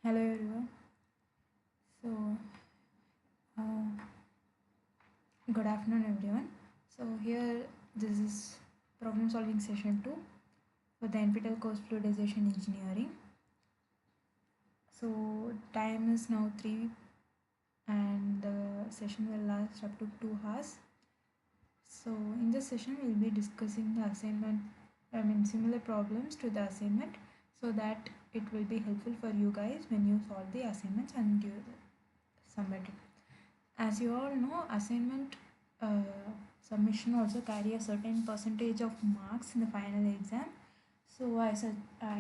Hello everyone. So, uh, good afternoon everyone. So here this is problem solving session 2 for the NPTEL course Fluidization Engineering. So time is now 3 and the session will last up to 2 hours. So in this session we'll be discussing the assignment, similar problems to the assignment so that it will be helpful for you guys when you solve the assignments and you submit it. As you all know, assignment submission also carry a certain percentage of marks in the final exam. So I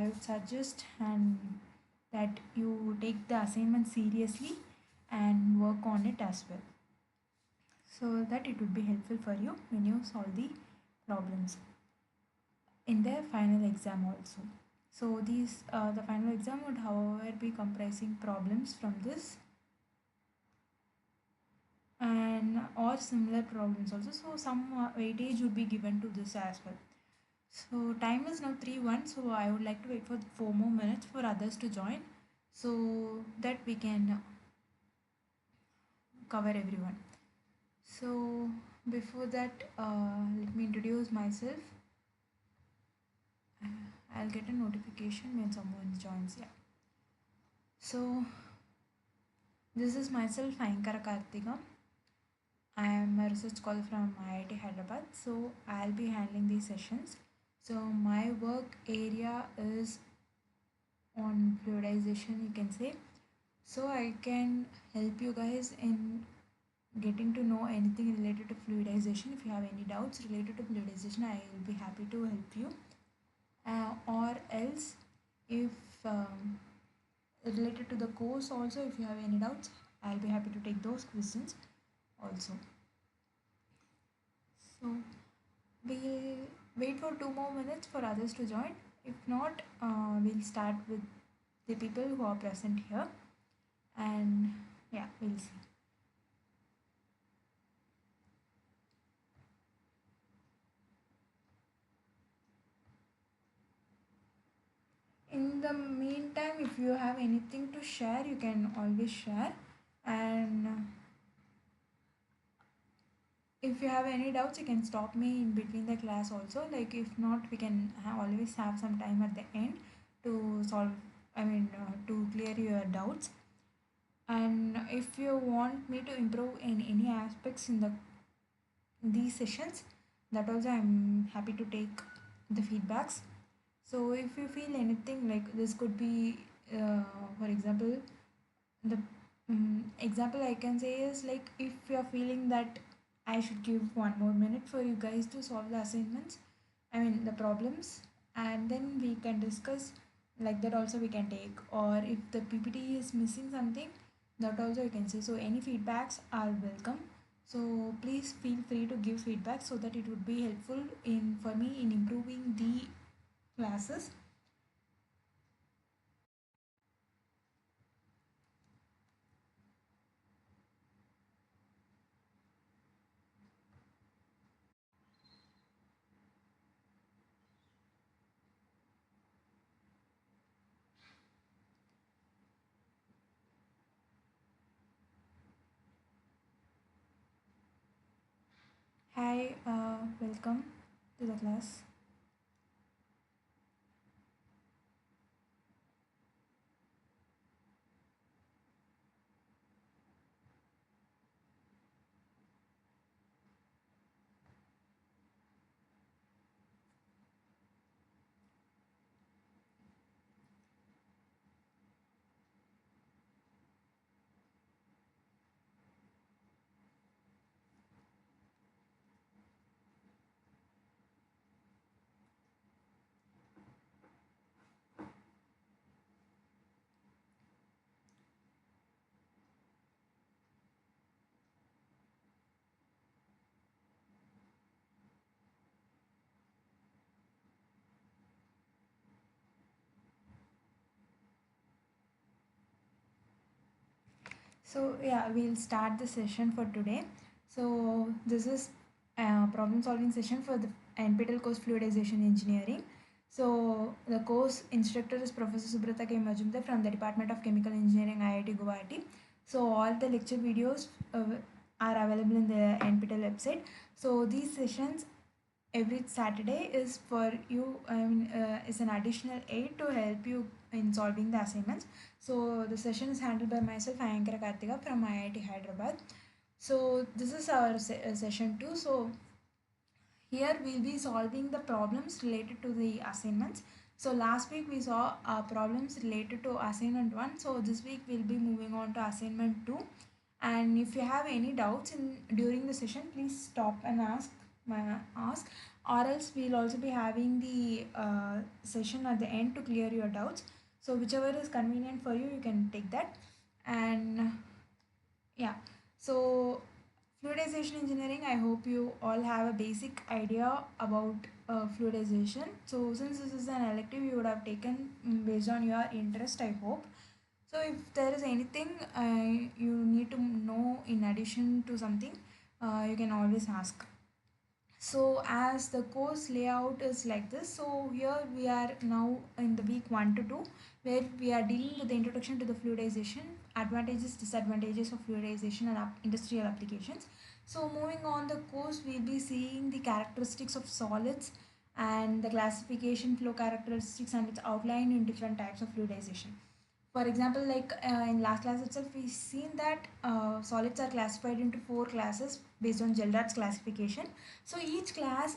would suggest that you take the assignment seriously and work on it as well, so that it would be helpful for you when you solve the problems in the final exam also. So these the final exam would however be comprising problems from this and or similar problems also, so some weightage would be given to this as well. So time is now 3:01, so I would like to wait for 4 more minutes for others to join so that we can cover everyone. So before that, let me introduce myself. I'll get a notification when someone joins. Yeah, so this is myself, Ankara Karthika. I am a research scholar from IIT Hyderabad, so I'll be handling these sessions. So my work area is on fluidization, you can say. So I can help you guys in getting to know anything related to fluidization. If you have any doubts related to fluidization, I will be happy to help you. Or else, if related to the course also, if you have any doubts, I'll be happy to take those questions also. So we'll wait for 2 more minutes for others to join. If not, we'll start with the people who are present here, and yeah, we'll see. In the meantime, if you have anything to share, you can always share. And if you have any doubts, you can stop me in between the class also. Like, if not, we can always have some time at the end to solve, to clear your doubts. And if you want me to improve in any aspects in these sessions, that also I'm happy to take the feedbacks. So if you feel anything like this could be, for example, the example I can say is like, if you're feeling that I should give 1 more minute for you guys to solve the assignments, the problems, and then we can discuss, like that also we can take. Or if the PPT is missing something, that also you can say. So any feedbacks are welcome. So please feel free to give feedback so that it would be helpful in for me in improving the classes. Hi, welcome to the class. So yeah, we'll start the session for today. So this is a problem solving session for the NPTEL course Fluidization Engineering. So the course instructor is Professor Subrata K Majumder from the Department of Chemical Engineering, IIT Guwahati. So all the lecture videos are available in the NPTEL website. So these sessions every Saturday is for you. Is an additional aid to help you in solving the assignments. So the session is handled by myself, Ankara Kartika from IIT Hyderabad. So this is our session 2. So here we'll be solving the problems related to the assignments. So last week we saw problems related to assignment 1. So this week we'll be moving on to assignment 2. And if you have any doubts in during the session, please stop and ask, or else we'll also be having the session at the end to clear your doubts. So whichever is convenient for you, you can take that. And yeah, so fluidization engineering, I hope you all have a basic idea about fluidization. So since this is an elective, you would have taken based on your interest, I hope. So if there is anything you need to know in addition to something, you can always ask. So as the course layout is like this, so here we are now in the week 1 to 2, where we are dealing with the introduction to the fluidization, advantages, disadvantages of fluidization and industrial applications. So moving on the course, we'll be seeing the characteristics of solids and the classification, flow characteristics, and its outline in different types of fluidization. For example, like in last class itself, we've seen that solids are classified into 4 classes based on Geldart's classification. So each class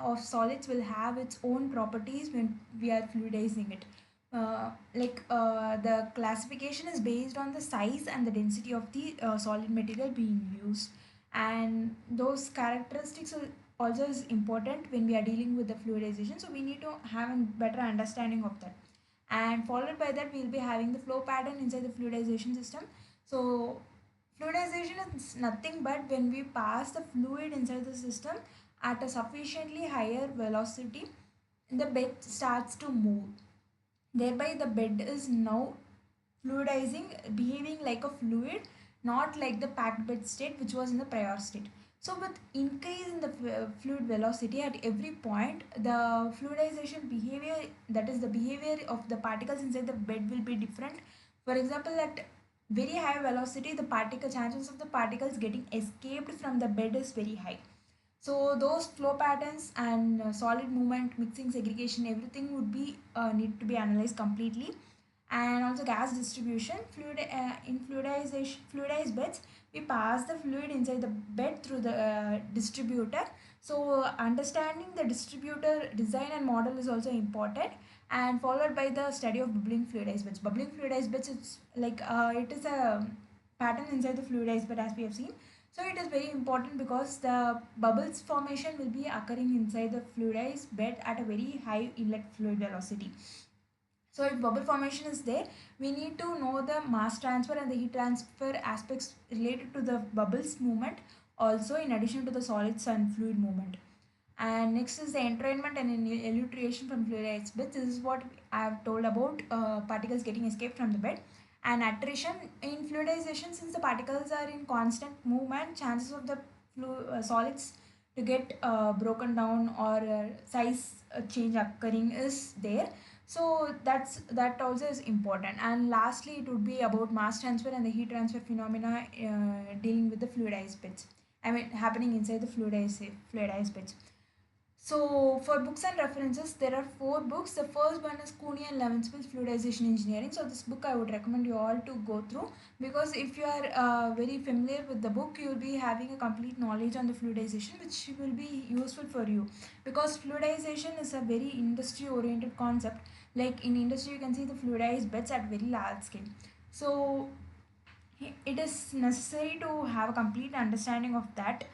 of solids will have its own properties when we are fluidizing it. The classification is based on the size and the density of the solid material being used, and those characteristics also is important when we are dealing with the fluidization. So we need to have a better understanding of that, and followed by that we'll be having the flow pattern inside the fluidization system. So fluidization is nothing but when we pass the fluid inside the system at a sufficiently higher velocity, the bed starts to move, thereby the bed is now fluidizing, behaving like a fluid, not like the packed bed state which was in the prior state. So with increase in the fluid velocity at every point, the fluidization behavior, that is the behavior of the particles inside the bed, will be different. For example, at very high velocity, the particle chances of the particles getting escaped from the bed is very high. So those flow patterns and solid movement, mixing, segregation, everything would be need to be analyzed completely. And also gas distribution, in fluidized beds, we pass the fluid inside the bed through the distributor. So understanding the distributor design and model is also important, and followed by the study of bubbling fluidized beds. Bubbling fluidized beds, it's like it is a pattern inside the fluidized bed, as we have seen. So it is very important because the bubbles formation will be occurring inside the fluidized bed at a very high inlet fluid velocity. So if bubble formation is there, we need to know the mass transfer and the heat transfer aspects related to the bubbles movement, also in addition to the solids and fluid movement. And next is the entrainment and elutriation from fluidized beds. This is what I have told about particles getting escaped from the bed. And attrition in fluidization, since the particles are in constant movement, chances of the solids to get broken down or size change occurring is there. So that also is important. And lastly, it would be about mass transfer and the heat transfer phenomena dealing with the fluidized beds. Happening inside the fluidized beds. So for books and references, there are 4 books. The first one is Cooney and Levenspil's Fluidization Engineering. So this book I would recommend you all to go through, because if you are very familiar with the book, you will be having a complete knowledge on the fluidization, which will be useful for you, because fluidization is a very industry oriented concept. Like in industry, you can see the fluidized beds at very large scale. So it is necessary to have a complete understanding of that.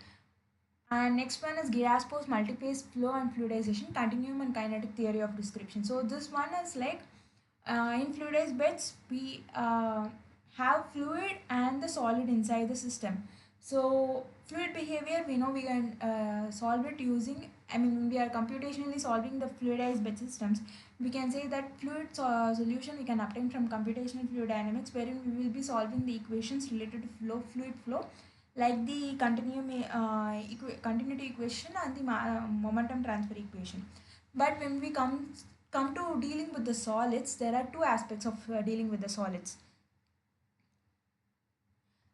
And next one is Giraspo's multiphase flow and fluidization, continuum and kinetic theory of description. So this one is like in fluidized beds, we have fluid and the solid inside the system. So fluid behavior, we know we can solve it using, when we are computationally solving the fluidized bed systems, we can say that fluid solution we can obtain from computational fluid dynamics, wherein we will be solving the equations related to fluid flow, like the continuity equation and the momentum transfer equation. But when we come come to dealing with the solids, there are two aspects of dealing with the solids.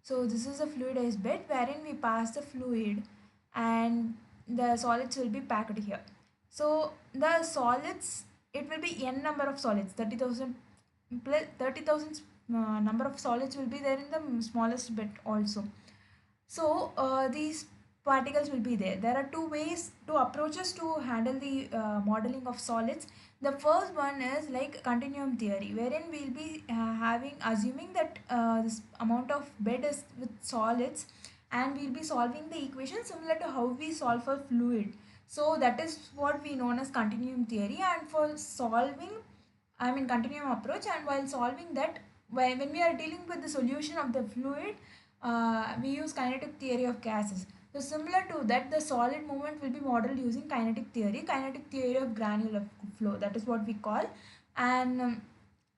So this is a fluidized bed wherein we pass the fluid and the solids will be packed here. So the solids, it will be n number of solids, 30,000 plus 30,000 number of solids will be there in the smallest bed also. So these particles will be there. There are two ways, two approaches to handle the modeling of solids. The first one is like continuum theory, wherein we'll be assuming that this amount of bed is with solids, and we'll be solving the equation similar to how we solve for fluid. So that is what we known as continuum theory. And for solving, I mean continuum approach, and while solving that, when we are dealing with the solution of the fluid, we use kinetic theory of gases. So similar to that, the solid movement will be modeled using kinetic theory of granular flow. That is what we call. And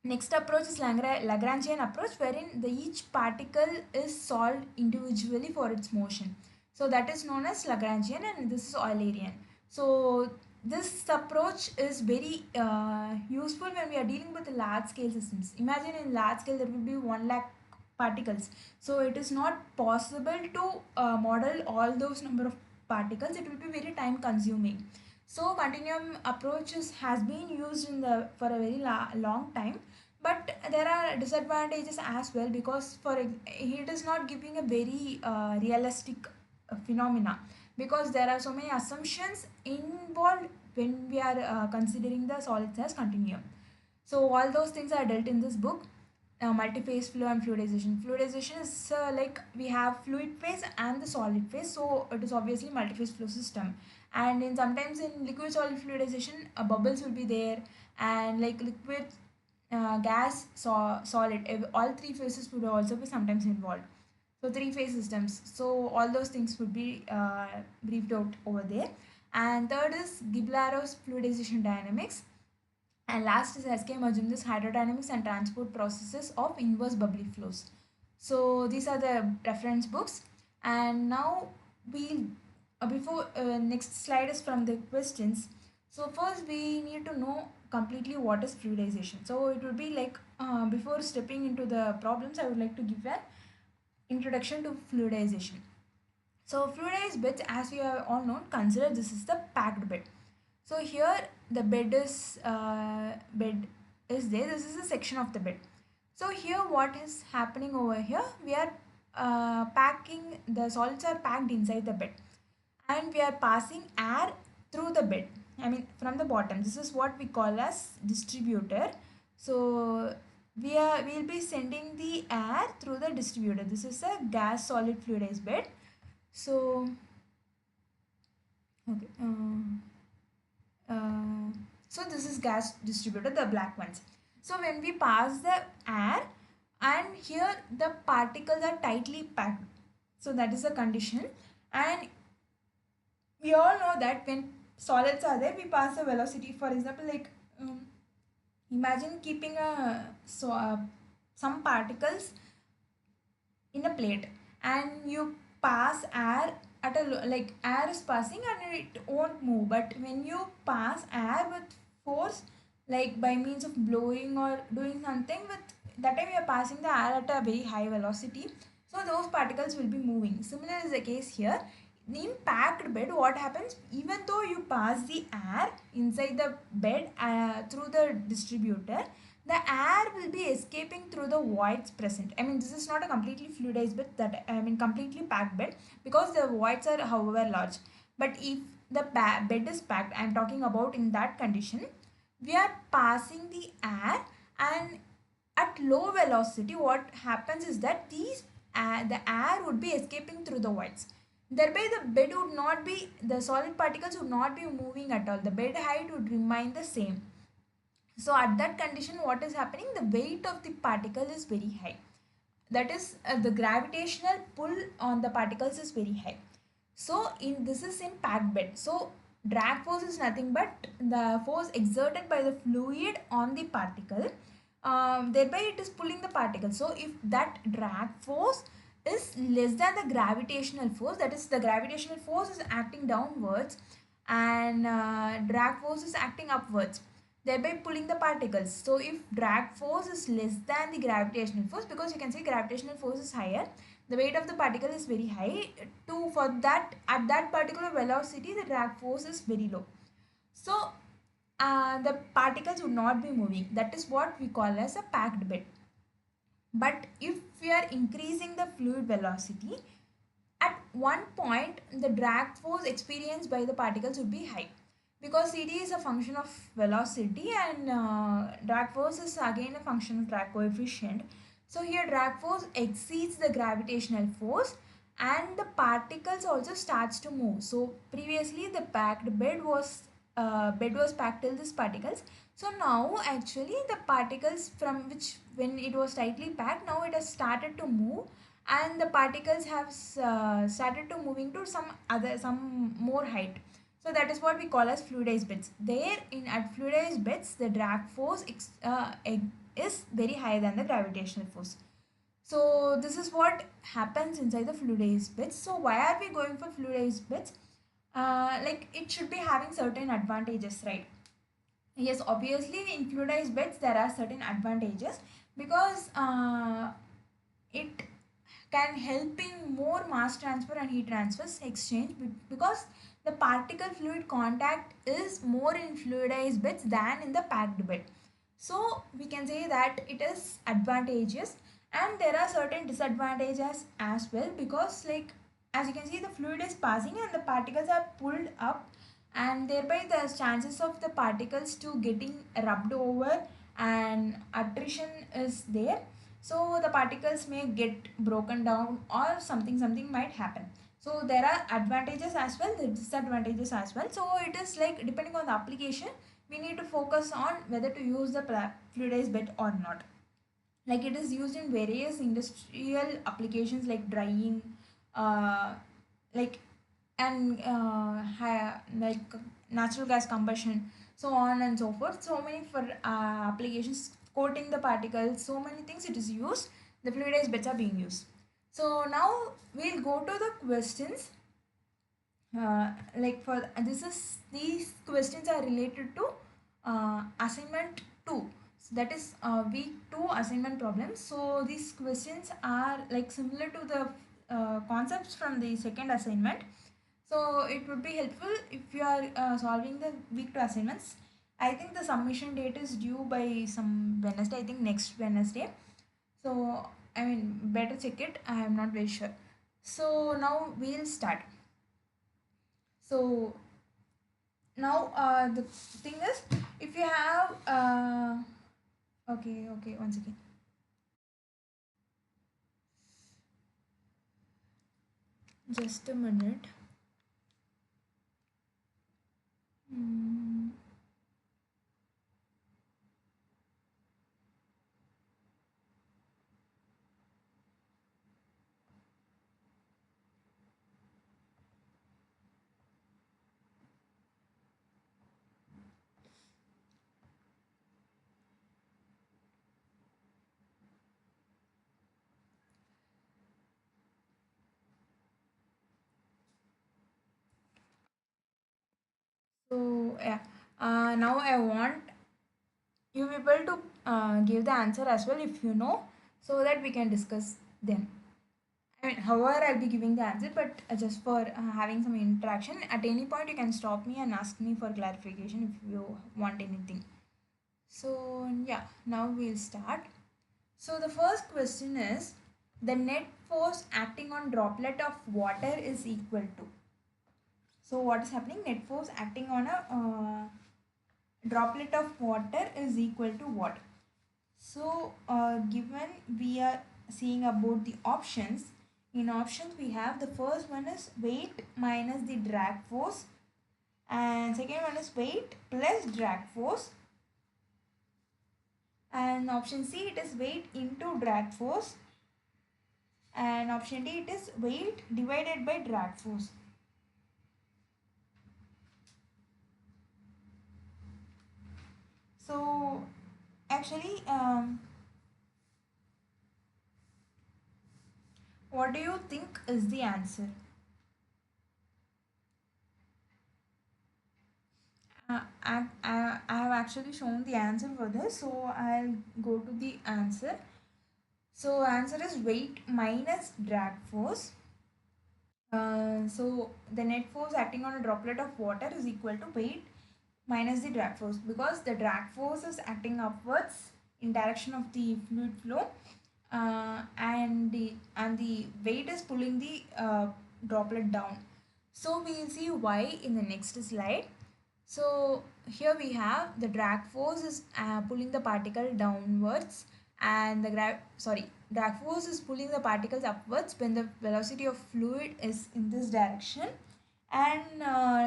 next approach is Lagrangian approach, wherein each particle is solved individually for its motion. So that is known as Lagrangian, and this is Eulerian. So this approach is very useful when we are dealing with large scale systems. Imagine in large scale there will be 1 lakh particles. So it is not possible to model all those number of particles. It will be very time consuming. So continuum approaches has been used in the for a very long time, but there are disadvantages as well, because for it is not giving a very realistic phenomena, because there are so many assumptions involved when we are considering the solids as continuum. So all those things are dealt in this book. Multi-phase flow and fluidization. Fluidization is like we have fluid phase and the solid phase, so it is obviously multi-phase flow system. And in sometimes in liquid solid fluidization, bubbles will be there, and like liquid, gas, solid, all three phases would also be sometimes involved. So three phase systems. So all those things would be briefed out over there. And third is Giblaro's fluidization dynamics. And last is S K Majumder's hydrodynamics and transport processes of inverse bubbly flows. So these are the reference books. And now we'll before next slide is from the questions. So first we need to know completely what is fluidization. So it would be like before stepping into the problems, I would like to give an introduction to fluidization. So fluidized beds, as we have all known, consider this is the packed bed. So here the bed is there. This is a section of the bed. So here what is happening over here? We are packing, the solids are packed inside the bed, and we are passing air through the bed. I mean from the bottom. This is what we call as distributor. So we'll be sending the air through the distributor. This is a gas solid fluidized bed. So okay. So this is gas distributor, the black ones. So when we pass the air, and here the particles are tightly packed, so that is the condition. And we all know that when solids are there, we pass the velocity. For example, like imagine keeping some particles in a plate, and you pass air at a like air is passing and it won't move. But when you pass air with force, like by means of blowing or doing something, with that time you are passing the air at a very high velocity, so those particles will be moving. Similar is the case here. In packed bed, what happens, even though you pass the air inside the bed through the distributor, the air will be escaping through the voids present. I mean this is not a completely fluidized bed, that I mean completely packed bed, because the voids are however large. But if the bed is packed, I am talking about in that condition, we are passing the air, and at low velocity what happens is that the air would be escaping through the voids. Thereby the bed would not be, the solid particles would not be moving at all. The bed height would remain the same. So at that condition, what is happening? The weight of the particle is very high. That is the gravitational pull on the particles is very high. So this is in packed bed. So drag force is nothing but the force exerted by the fluid on the particle. Thereby it is pulling the particle. So if that drag force is less than the gravitational force, that is the gravitational force is acting downwards, and drag force is acting upwards, thereby pulling the particles. So if drag force is less than the gravitational force, because you can say gravitational force is higher, the weight of the particle is very high, to for that at that particular velocity the drag force is very low. So the particles would not be moving. That is what we call as a packed bed. But if we are increasing the fluid velocity, at one point the drag force experienced by the particles would be high, because CD is a function of velocity and drag force is again a function of drag coefficient. So here drag force exceeds the gravitational force and the particles also starts to move. So previously the packed bed was packed till this particles. So now actually the particles from which when it was tightly packed, now it has started to move, and the particles have started to moving to some more height. So that is what we call as fluidized beds. There in at fluidized beds the drag force is very higher than the gravitational force. So this is what happens inside the fluidized beds. So why are we going for fluidized beds? Like it should be having certain advantages, right? Yes, obviously in fluidized beds there are certain advantages, because it can helping more mass transfer and heat transfers exchange, because the particle fluid contact is more in fluidized beds than in the packed bed. So we can say that it is advantageous, and there are certain disadvantages as well, because like as you can see the fluid is passing and the particles are pulled up, and thereby the chances of the particles to getting rubbed over and attrition is there. So the particles may get broken down or something might happen. So there are advantages as well, the disadvantages as well. So it is like depending on the application, we need to focus on whether to use the fluidized bed or not. Like it is used in various industrial applications like drying, uh, like and like natural gas combustion, so on and so forth. So many for applications, coating the particles, so many things it is used. The fluidized beds are being used. So now we'll go to the questions. Like for this is these questions are related to assignment 2. So that is week 2 assignment problems. So these questions are like similar to the concepts from the second assignment. So it would be helpful if you are solving the week 2 assignments. I think the submission date is due by some Wednesday, I think next Wednesday. So I mean better check it, I am not very sure. So now we'll start. So now the thing is, if you have okay, once again. Just a minute. Hmm. So yeah, now I want you people to give the answer as well if you know, so that we can discuss then. I mean, however, I'll be giving the answer, but just for having some interaction. At any point, you can stop me and ask me for clarification if you want anything. So yeah, now we'll start. So the first question is, the net force acting on droplet of water is equal to. So what is happening? Net force acting on a droplet of water is equal to what? So given we are seeing about the options, in options we have the first one is weight minus the drag force, and second one is weight plus drag force, and option C it is weight into drag force, and option D it is weight divided by drag force. So actually what do you think is the answer? I have actually shown the answer for this, so I'll go to the answer. So answer is weight minus drag force. So the net force acting on a droplet of water is equal to weight minus the drag force, because the drag force is acting upwards in direction of the fluid flow, and the weight is pulling the droplet down. So we will see why in the next slide. So here we have the drag force is pulling the particle downwards, and the drag force is pulling the particles upwards when the velocity of fluid is in this direction, and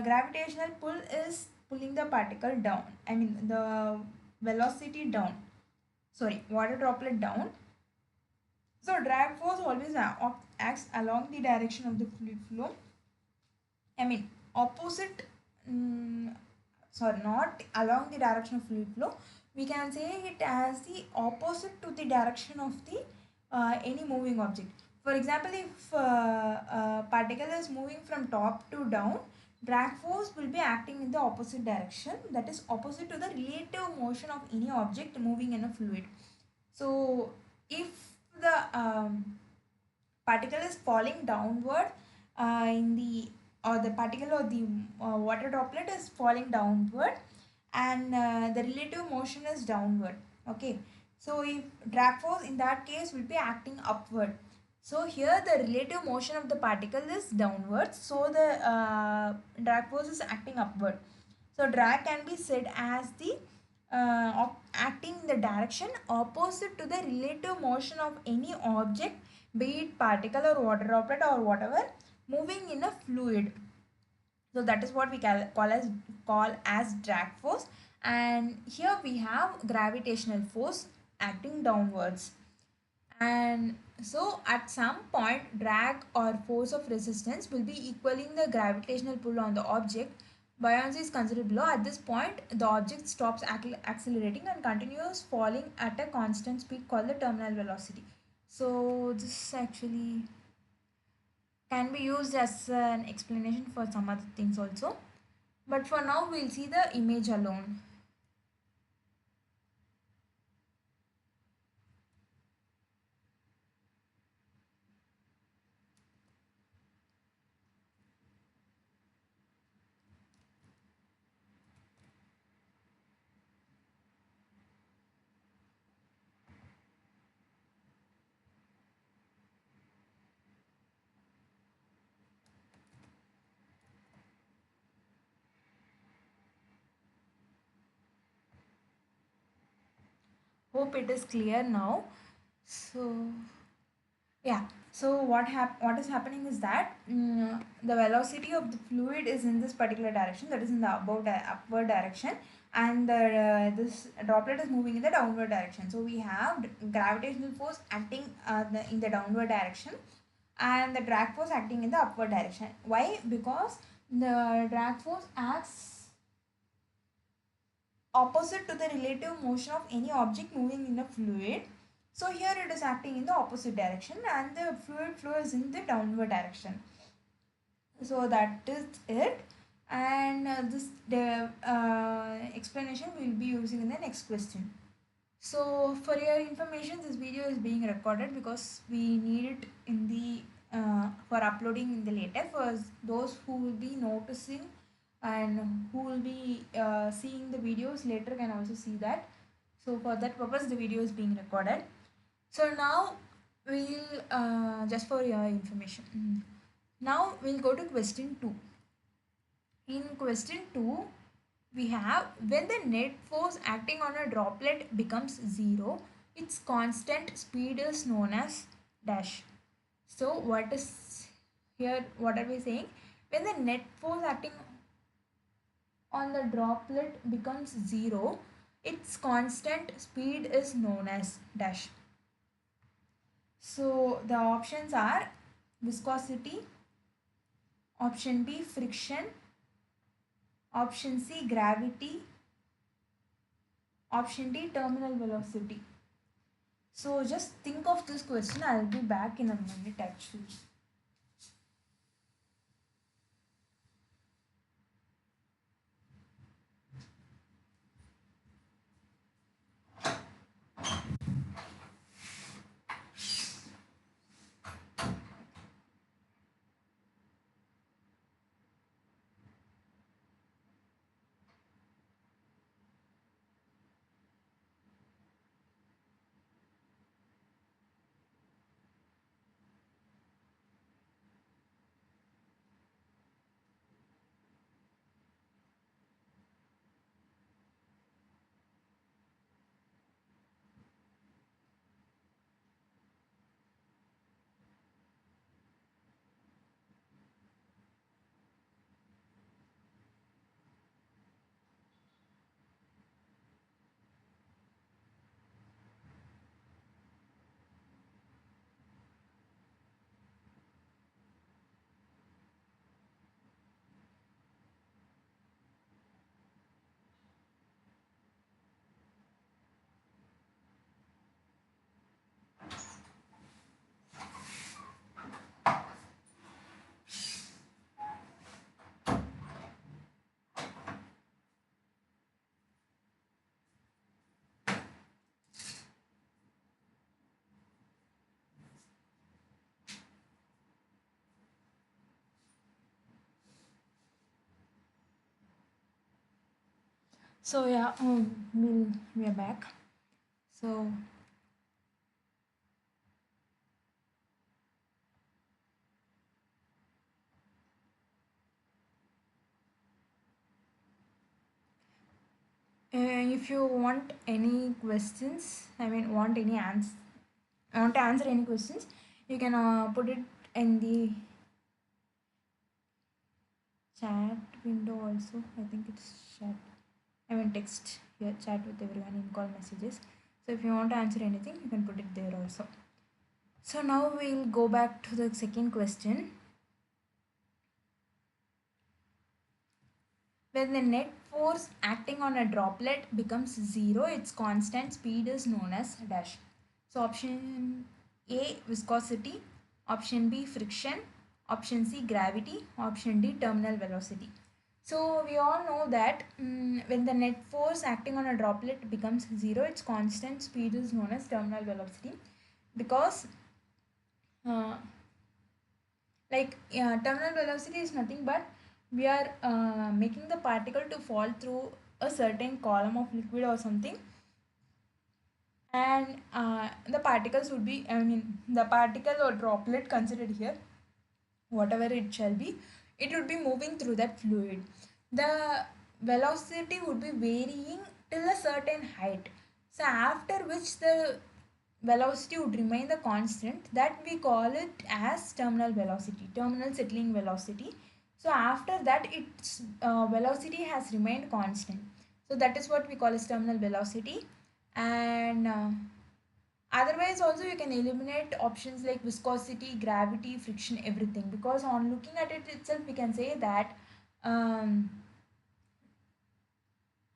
gravitational pull is pulling the particle down, I mean the velocity down, water droplet down. So drag force always acts along the direction of the fluid flow, I mean opposite, mm, not along the direction of fluid flow. We can say it as the opposite to the direction of the any moving object. For example, if a particle is moving from top to down, drag force will be acting in the opposite direction, that is opposite to the relative motion of any object moving in a fluid. So if the particle is falling downward in the or the particle or the water droplet is falling downward, and the relative motion is downward. Okay, so if drag force in that case will be acting upward. So here the relative motion of the particle is downwards, so the drag force is acting upward. So drag can be said as the acting in the direction opposite to the relative motion of any object, be it particle or water droplet or whatever, moving in a fluid. So that is what we call as drag force. And here we have gravitational force acting downwards. And so at some point, drag or force of resistance will be equaling the gravitational pull on the object. Buoyancy is considered below. At this point, the object stops accelerating and continues falling at a constant speed called the terminal velocity. So this actually can be used as an explanation for some other things also. But for now, we'll see the image alone. Hope it is clear now. So yeah, so what is happening is that the velocity of the fluid is in this particular direction, that is in the upward direction, and this droplet is moving in the downward direction. So we have gravitational force acting in the downward direction, and the drag force acting in the upward direction. Why? Because the drag force acts opposite to the relative motion of any object moving in a fluid. So here it is acting in the opposite direction, and the fluid flow is in the downward direction. So that is it, and this the explanation we will be using in the next question. So for your information, this video is being recorded because we need it in the for uploading in the later. For those who will be noticing and who will be seeing the videos later can also see that. So for that purpose, the video is being recorded. So now we'll just for your information. Now we'll go to question 2. In question 2, we have when the net force acting on a droplet becomes 0, its constant speed is known as dash. So what is here, what are we saying? When the net force acting on the droplet becomes 0, its constant speed is known as dash. So the options are viscosity, option B friction, option C gravity, option D terminal velocity. So just think of this question. I'll be back in a minute actually. So yeah, we are back. So if you want any questions, I mean, want to answer any questions, you can put it in the chat window also. I think it's chat. I mean, text here, chat with everyone in call messages. So if you want to answer anything, you can put it there also. So now we'll go back to the second question. When the net force acting on a droplet becomes zero, its constant speed is known as dash. So option A, viscosity, option B, friction, option C, gravity, option D, terminal velocity. So we all know that when the net force acting on a droplet becomes zero, its constant speed is known as terminal velocity, because uh, terminal velocity is nothing but we are making the particle to fall through a certain column of liquid or something, and the particles would be, I mean, the particle or droplet considered here, whatever it shall be, it would be moving through that fluid. The velocity would be varying till a certain height, so after which the velocity would remain the constant, that we call it as terminal velocity, terminal settling velocity. So after that its velocity has remained constant, so that is what we call as terminal velocity. And otherwise also you can eliminate options like viscosity, gravity, friction, everything, because on looking at it itself we can say that um,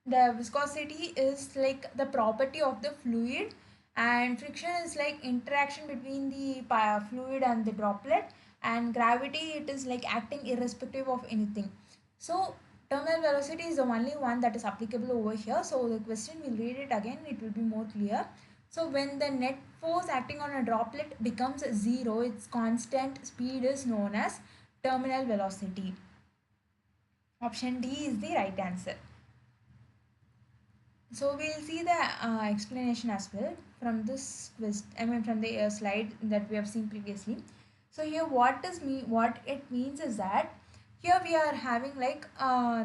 the viscosity is like the property of the fluid, and friction is like interaction between the fluid and the droplet, and gravity, it is like acting irrespective of anything. So terminal velocity is the only one that is applicable over here. So the question, we'll read it again, it will be more clear. So when the net force acting on a droplet becomes zero, its constant speed is known as terminal velocity. Option D is the right answer. So we'll see the explanation as well from this I mean from the slide that we have seen previously. So here what it means is that here we are having like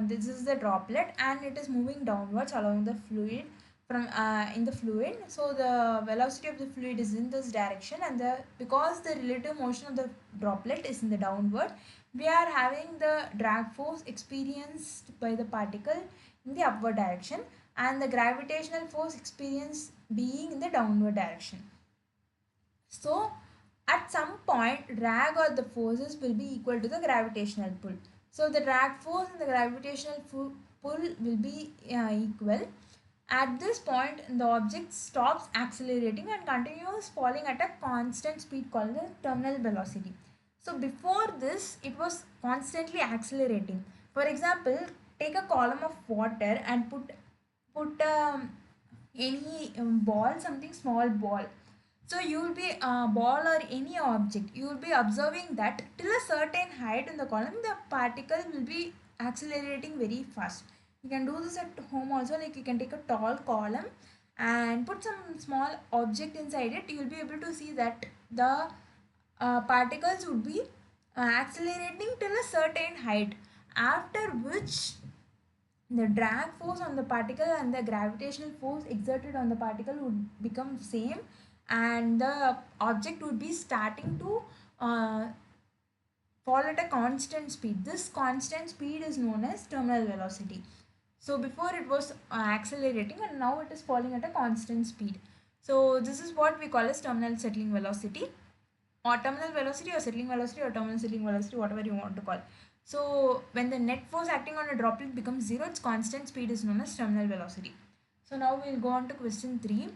this is the droplet and it is moving downwards along the fluid from in the fluid. So the velocity of the fluid is in this direction, and the because the relative motion of the droplet is in the downward, we are having the drag force experienced by the particle in the upward direction, and the gravitational force experienced being in the downward direction. So at some point drag or the forces will be equal to the gravitational pull. So the drag force and the gravitational pull will be equal. At this point the object stops accelerating and continues falling at a constant speed called the terminal velocity. So before this it was constantly accelerating. For example, take a column of water and put any ball, something small ball. So you will be ball or any object, you will be observing that till a certain height in the column the particle will be accelerating very fast. You can do this at home also, like you can take a tall column and put some small object inside it, you will be able to see that the particles would be accelerating till a certain height, after which the drag force on the particle and the gravitational force exerted on the particle would become same, and the object would be starting to uh, fall at a constant speed. This constant speed is known as terminal velocity. So before it was accelerating and now it is falling at a constant speed. So this is what we call as terminal settling velocity, or terminal velocity or settling velocity or terminal settling velocity, whatever you want to call. So when the net force acting on a droplet becomes zero, its constant speed is known as terminal velocity. So now we'll go on to question 3.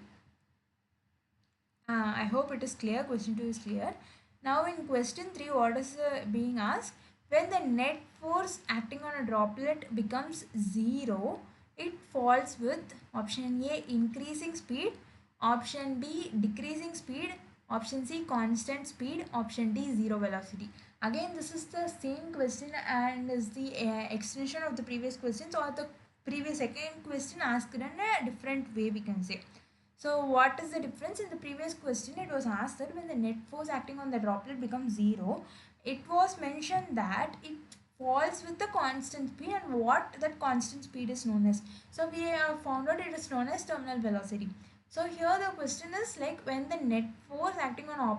I hope it is clear. Question 2 is clear. Now in question 3, what is being asked? When the net force acting on a droplet becomes zero, it falls with option A, increasing speed, option B, decreasing speed, option C, constant speed, option D, zero velocity. Again this is the same question and is the extension of the previous questions, or the previous second question asked in a different way, we can say. So what is the difference? In the previous question it was asked that when the net force acting on the droplet becomes zero, it was mentioned that it falls with the constant speed, and what that constant speed is known as. So we have found out it is known as terminal velocity. So here the question is like when the net force acting on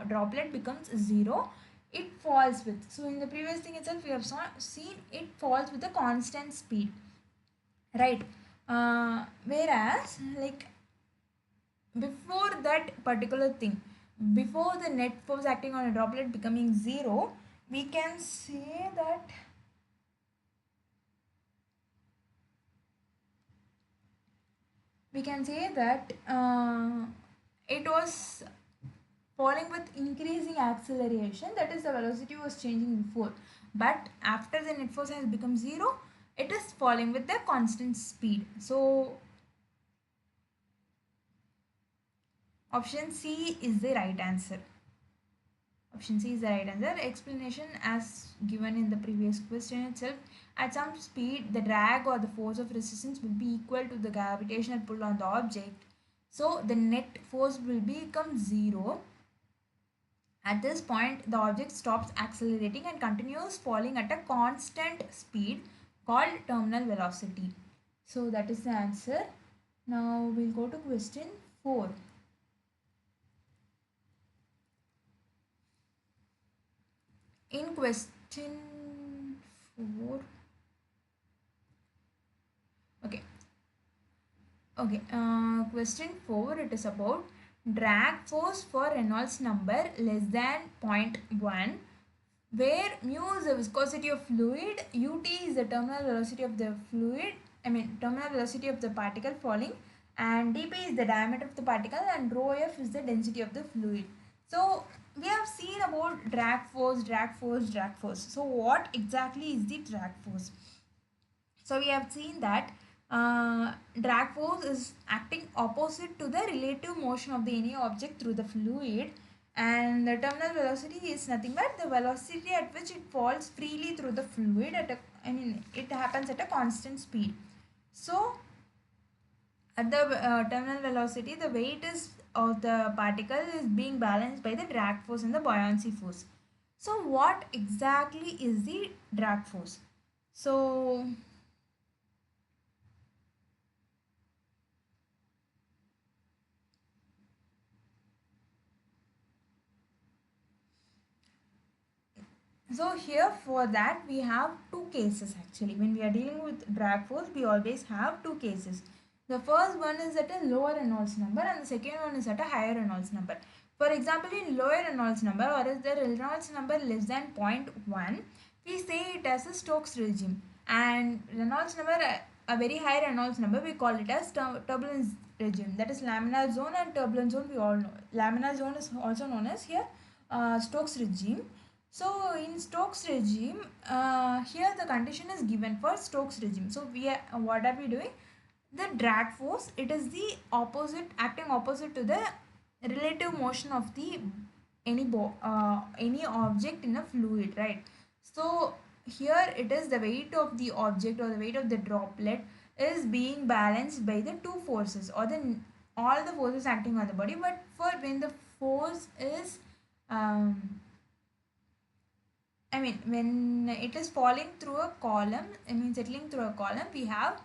droplet becomes zero, it falls with. So in the previous thing itself we have seen it falls with a constant speed, right? Whereas like before that particular thing, before the net force acting on a droplet becoming zero, we can say that it was falling with increasing acceleration, that is the velocity was changing before, but after the net force has become zero, it is falling with the constant speed. So option C is the right answer. Option C is the right answer. Explanation as given in the previous question itself. At some speed, the drag or the force of resistance will be equal to the gravitational pull on the object. So the net force will become zero. At this point, the object stops accelerating and continues falling at a constant speed called terminal velocity. So that is the answer. Now we'll go to question 4. In question 4, okay, question 4, it is about drag force for Reynolds number less than 0.1, where mu is the viscosity of fluid, ut is the terminal velocity of the fluid, terminal velocity of the particle falling, and dp is the diameter of the particle, and rho f is the density of the fluid. So we have seen about drag force, drag force, drag force. So what exactly is the drag force? So we have seen that drag force is acting opposite to the relative motion of the any object through the fluid, and the terminal velocity is nothing but the velocity at which it falls freely through the fluid at a, it happens at a constant speed. So at the terminal velocity, the weight is of the particle is being balanced by the drag force and the buoyancy force. So what exactly is the drag force? So here for that we have two cases actually. When we are dealing with drag force, we always have two cases. The first one is at a lower Reynolds number, and the second one is at a higher Reynolds number. For example, in lower Reynolds number, or is the Reynolds number less than 0.1, we say it as a Stokes regime. And Reynolds number, a very high Reynolds number, we call it as turbulence regime. That is laminar zone and turbulence zone, we all know. Laminar zone is also known as here Stokes regime. So in Stokes regime, here the condition is given for Stokes regime. So we are, what are we doing? The drag force, it is the opposite, acting opposite to the relative motion of the any object in a fluid, right? So here it is the weight of the object or the weight of the droplet is being balanced by the two forces, or the all the forces acting on the body. But for when the force is when it is falling through a column, settling through a column, we have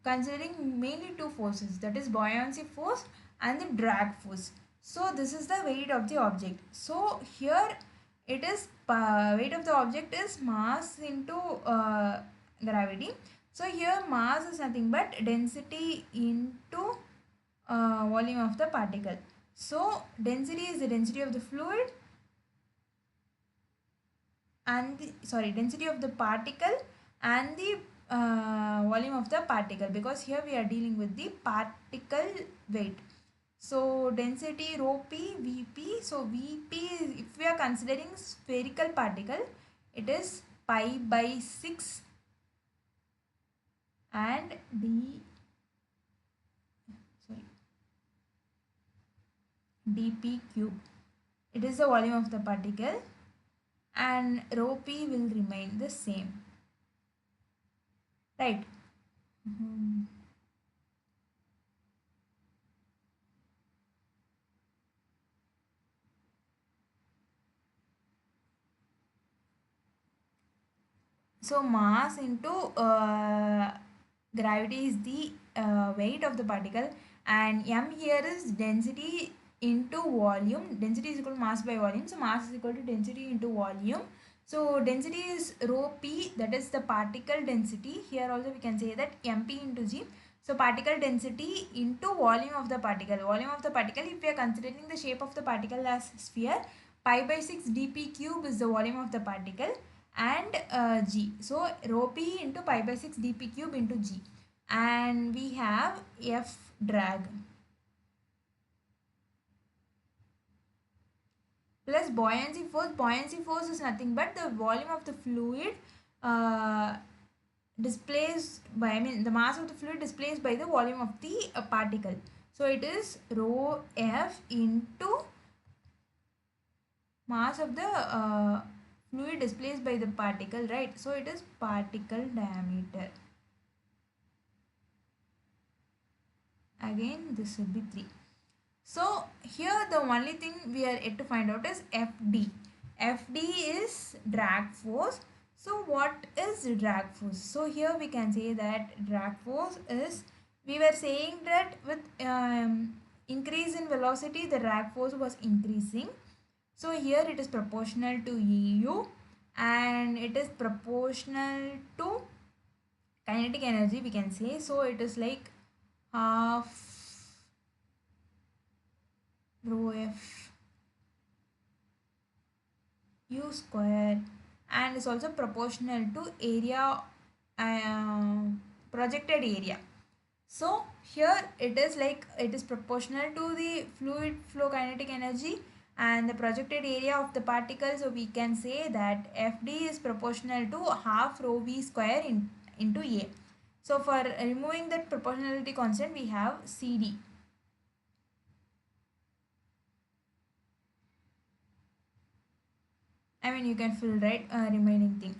considering mainly two forces, that is buoyancy force and the drag force. So this is the weight of the object. So here it is weight of the object is mass into gravity. So here mass is nothing but density into volume of the particle. So density is the density of the fluid, and the density of the particle and the volume of the particle, because here we are dealing with the particle weight. So density rho p vp. So vp is, if we are considering spherical particle, it is pi by 6 and dp cube. It is the volume of the particle, and rho p will remain the same, right? Mhm. So mass into gravity is the weight of the particle, and m here is density into volume. Density is equal to mass by volume. So mass is equal to density into volume. So density is rho p, that is the particle density. Here also we can say that mp into g. So particle density into volume of the particle. Volume of the particle, if we are considering the shape of the particle as sphere, pi by 6 dp cube is the volume of the particle, and g. So rho p into pi by 6 dp cube into g. And we have F drag plus buoyancy force. Buoyancy force is nothing but the volume of the fluid uh, displaced by, I mean the mass of the fluid displaced by the volume of the particle. So it is rho F into mass of the fluid displaced by the particle, right? So it is particle diameter. Again this will be 3. So here the only thing we are yet to find out is FD. FD is drag force. So what is drag force? So here we can say that drag force is, we were saying that with increase in velocity the drag force was increasing. So here it is proportional to EU, and it is proportional to kinetic energy, we can say. So it is like half rho F u square, and is also proportional to area, uh, projected area. So here it is like it is proportional to the fluid flow kinetic energy and the projected area of the particle. So we can say that FD is proportional to half rho v square into A. So for removing that proportionality constant, we have CD. I mean you can fill, right, remaining thing.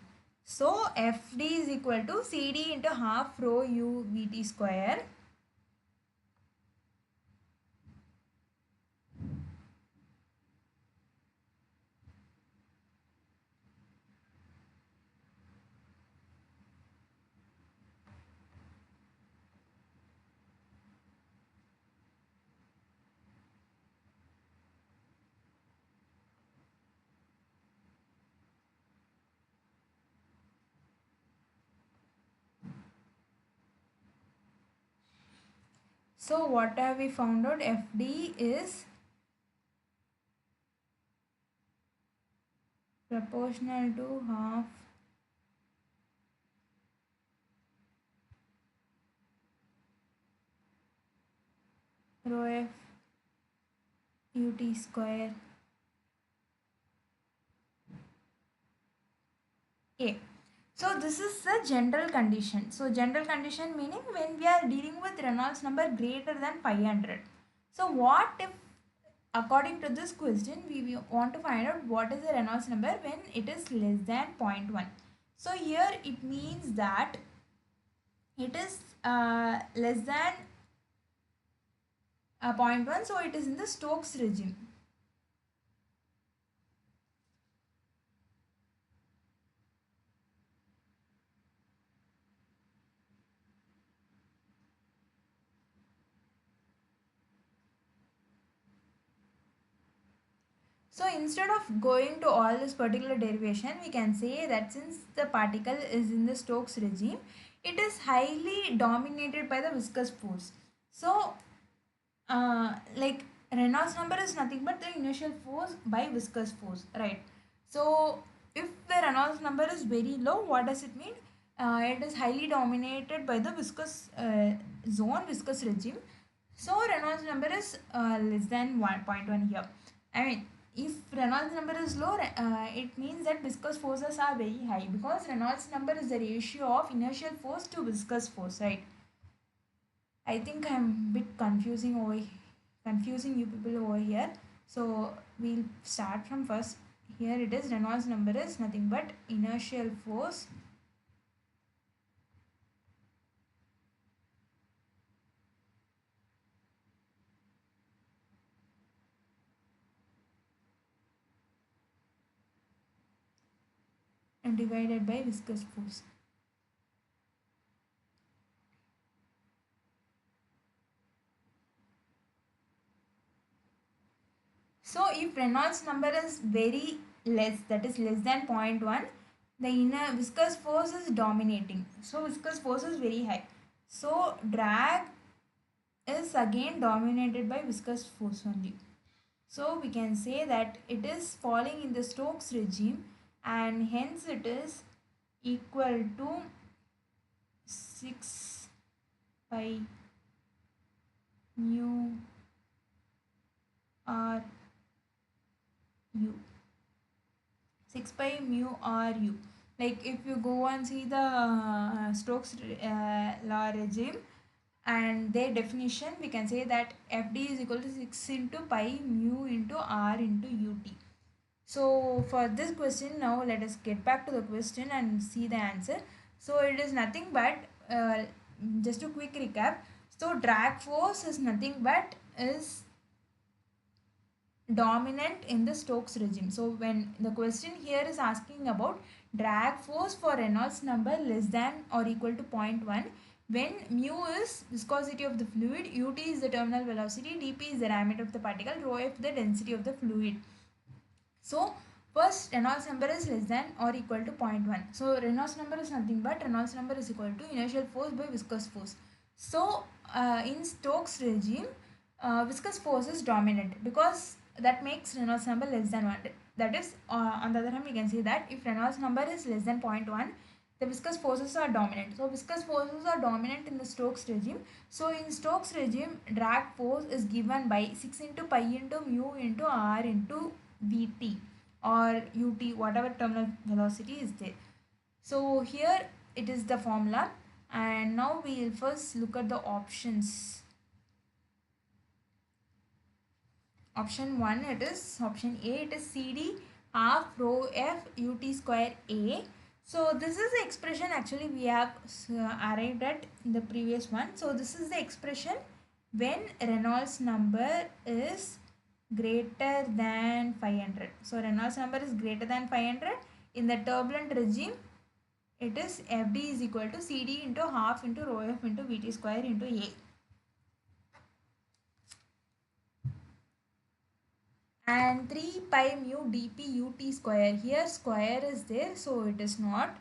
So FD is equal to CD into half rho u Vt square. So what have we found out? FD is proportional to half rho f ut square A. So this is the general condition. So general condition meaning when we are dealing with Reynolds number greater than 500. So what if, according to this question, we want to find out what is the Reynolds number when it is less than 0.1. So here it means that it is less than 0.1, so it is in the Stokes regime. So instead of going to all this particular derivation, we can say that since the particle is in the Stokes regime, it is highly dominated by the viscous force. So like Reynolds number is nothing but the initial force by viscous force, right? So if the Reynolds number is very low, what does it mean? It is highly dominated by the viscous zone, viscous regime. So Reynolds number is less than 1.1 here. I mean, if Reynolds number is low, it means that viscous forces are very high, because Reynolds number is the ratio of inertial force to viscous force, right? I think I'm a bit confusing you people over here. So we'll start from first. Here it is, Reynolds number is nothing but inertial force divided by viscous force. So if Reynolds number is very less, that is less than 0.1, the inner viscous force is dominating. So viscous force is very high. So drag is again dominated by viscous force only. So we can say that it is falling in the Stokes regime, and hence it is equal to 6 pi mu r u. 6 pi mu r u. Like if you go and see the Stokes law regime and their definition, we can say that Fd is equal to 6 into pi mu into r into ut. So for this question, now let us get back to the question and see the answer. So it is nothing but just a quick recap. So drag force is nothing but is dominant in the Stokes regime. So when the question here is asking about drag force for Reynolds number less than or equal to 0.1, when mu is viscosity of the fluid, ut is the terminal velocity, dp is the diameter of the particle, rho f the density of the fluid. So first Reynolds number is less than or equal to 0.1. So Reynolds number is nothing but Reynolds number is equal to inertial force by viscous force. So in Stokes regime, viscous force is dominant because that makes Reynolds number less than 1. That is, on the other hand, we can say that if Reynolds number is less than 0.1, the viscous forces are dominant. So viscous forces are dominant in the Stokes regime. So in Stokes regime, drag force is given by 6 into pi into mu into r into vt or ut, whatever terminal velocity is there. So here it is the formula, and now we will first look at the options. Option 1, it is option A, it is CD half rho f ut square A. So this is the expression actually we have arrived at in the previous one. So this is the expression when Reynolds number is greater than 500. So Reynolds number is greater than 500. In the turbulent regime, it is Fd is equal to CD into half into rho f into Vt square into A. And 3 pi mu dp ut square, here square is there, so it is not.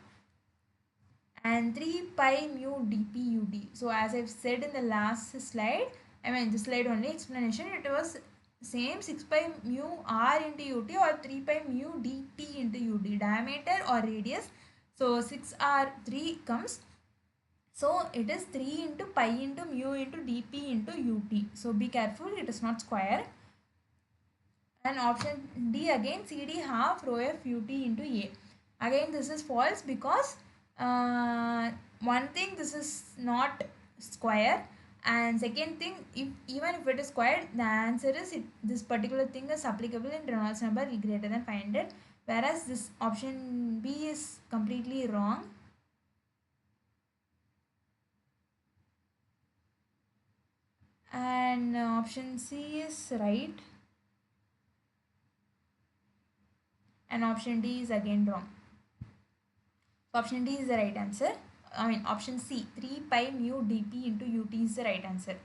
And 3 pi mu dp ut. So as I've said in the last slide, this slide only explanation, it was same 6 pi mu r into ut or 3 pi mu dp into ut, diameter or radius. So 6r3 comes. So it is 3 into pi into mu into dp into ut. So be careful, it is not square. And option D again, CD half rho f ut into A. Again this is false because one thing, this is not square, and second thing, even if it is squared, the answer is this particular thing is applicable in Reynolds number greater than 500, whereas this option B is completely wrong. And option C is right. And option D is again wrong. So option D is the right answer. Option C, 3 pi mu dp into ut is the right answer.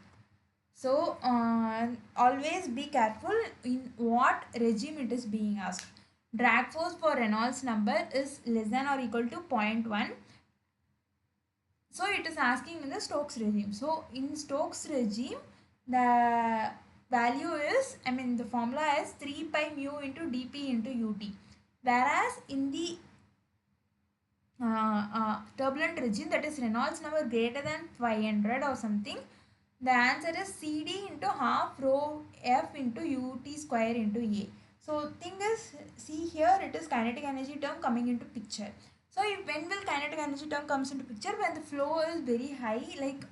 So always be careful in what regime it is being asked. Drag force for Reynolds number is less than or equal to 0.1. So it is asking in the Stokes regime. So in Stokes regime, the value is, the formula is 3 pi mu into dp into ut. Whereas in the turbulent regime, that is Reynolds number greater than 500 or something, the answer is CD into half rho f into ut square into A. So thing is, see here it is kinetic energy term coming into picture. So when will kinetic energy term comes into picture? When the flow is very high, like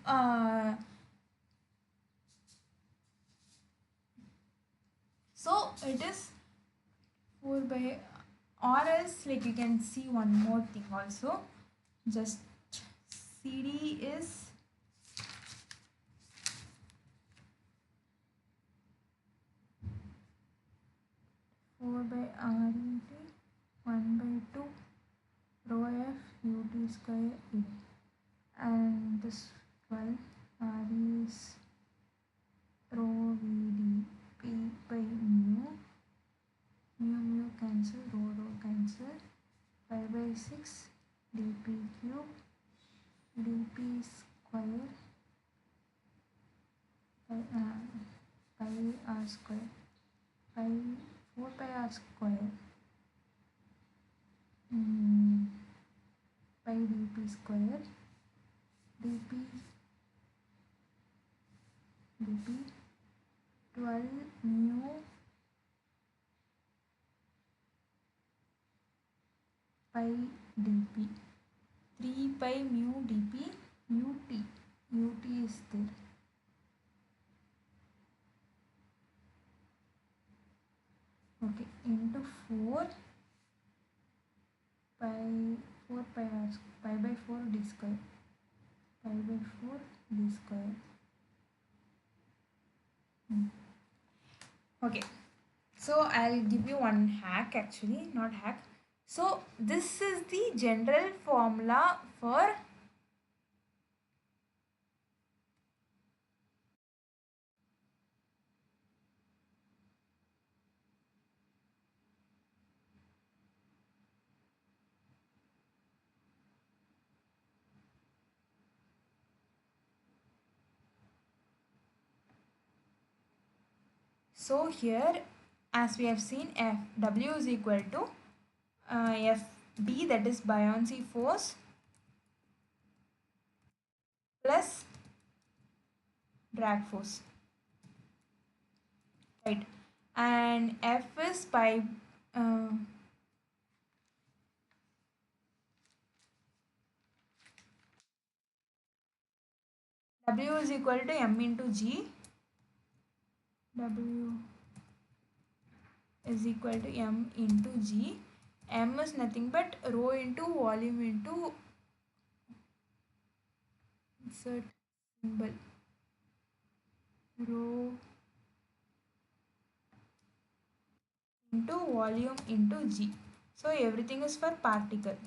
so it is 4 by, or else like you can see one more thing also, just CD is 4 by r into 1 by 2 this 12 r is rho vd p by mu, mu cancel, rho cancel, 5 by 6 dp cube dp square pi r square, pi 4 pi r square, pi dp square dp 12 mu pi dp, 3 pi mu dp ut is there. Okay, into 4 pi 4 pi r pi by 4 d square, pi by 4 d square. Okay, so I'll give you one hack, actually not hack. So this is the general formula for so here, as we have seen, W is equal to Fb, that is buoyancy force, plus drag force, right? And F is by W is equal to m into G. W is equal to m into G. M is nothing but rho into volume into, insert symbol, rho into volume into G. So everything is for particle.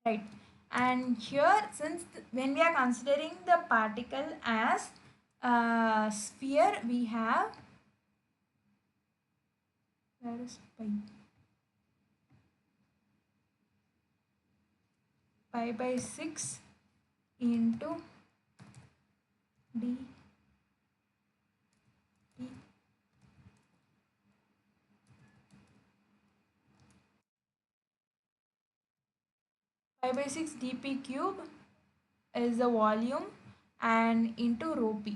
Right, and here, since when we are considering the particle as a sphere, we have, where is pi? Pi by 6 into d p. Pi by 6 dp cube is the volume, and into rho p.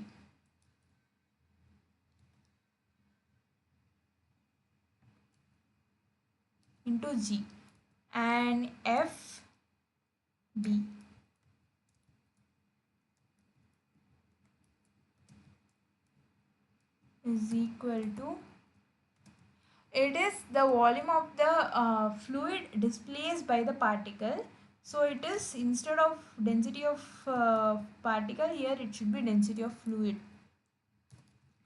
Into G, and F B is equal to, it is the volume of the fluid displaced by the particle. So it is, instead of density of particle, here it should be density of fluid.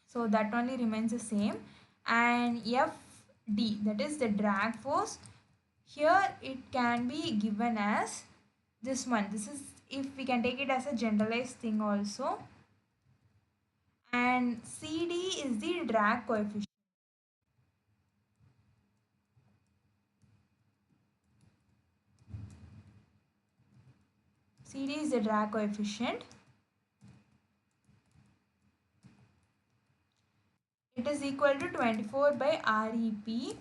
So that only remains the same. And Fd, that is the drag force, here it can be given as this one. This is, if we can take it as a generalized thing also. And Cd is the drag coefficient. Cd is the drag coefficient. It is equal to 24 by Rep.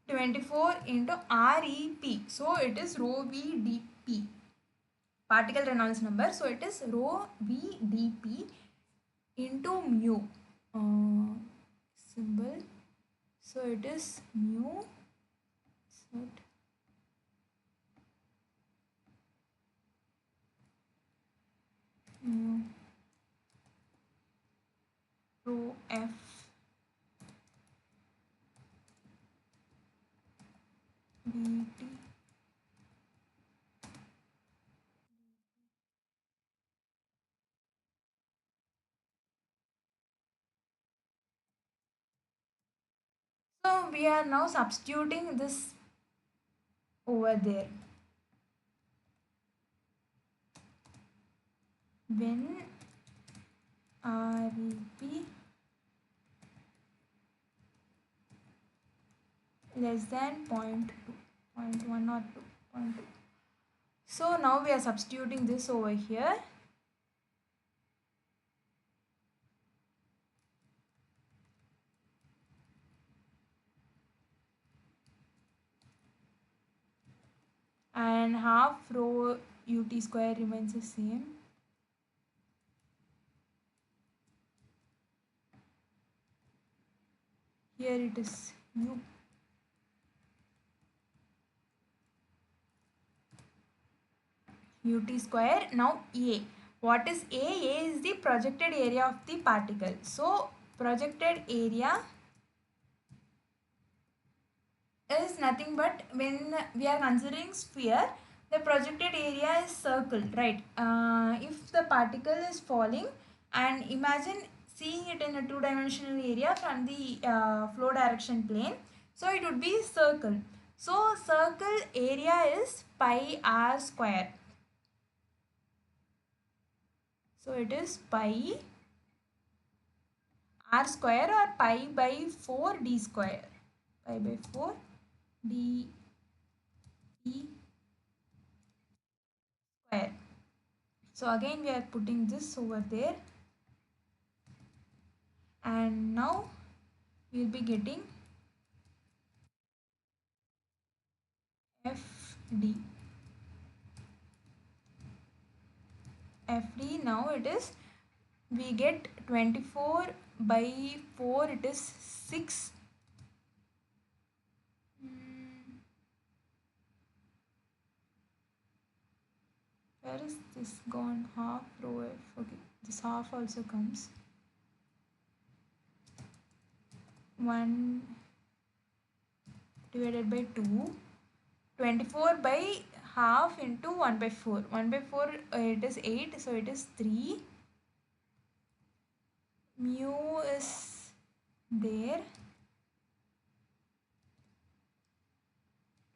24 into Rep. So it is rho v dp. Particle Reynolds number. So it is rho v dp into mu. Symbol. So it is mu. Set. Mu rho f dt So we are now substituting this over there. When REP less than 0.2, 0.1 or 2, 0.2. So now we are substituting this over here. And half rho ut square remains the same. Here it is u. Ut square. Now A. What is A? A is the projected area of the particle. So projected area is nothing but when we are considering sphere, the projected area is circled, right? If the particle is falling, and imagine seeing it in a two-dimensional area from the flow direction plane, so it would be circle. So circle area is pi r square. So it is pi r square or pi by 4 d square. Pi by 4 d e square. So again we are putting this over there, and now we will be getting FD. FD now it is, we get 24 by 4, it is 6. Where is this gone? Half rho F. Okay, this half also comes. 1 divided by 2. 24 by half into 1 by 4. 1 by 4 it is 8, so it is 3. Mu is there.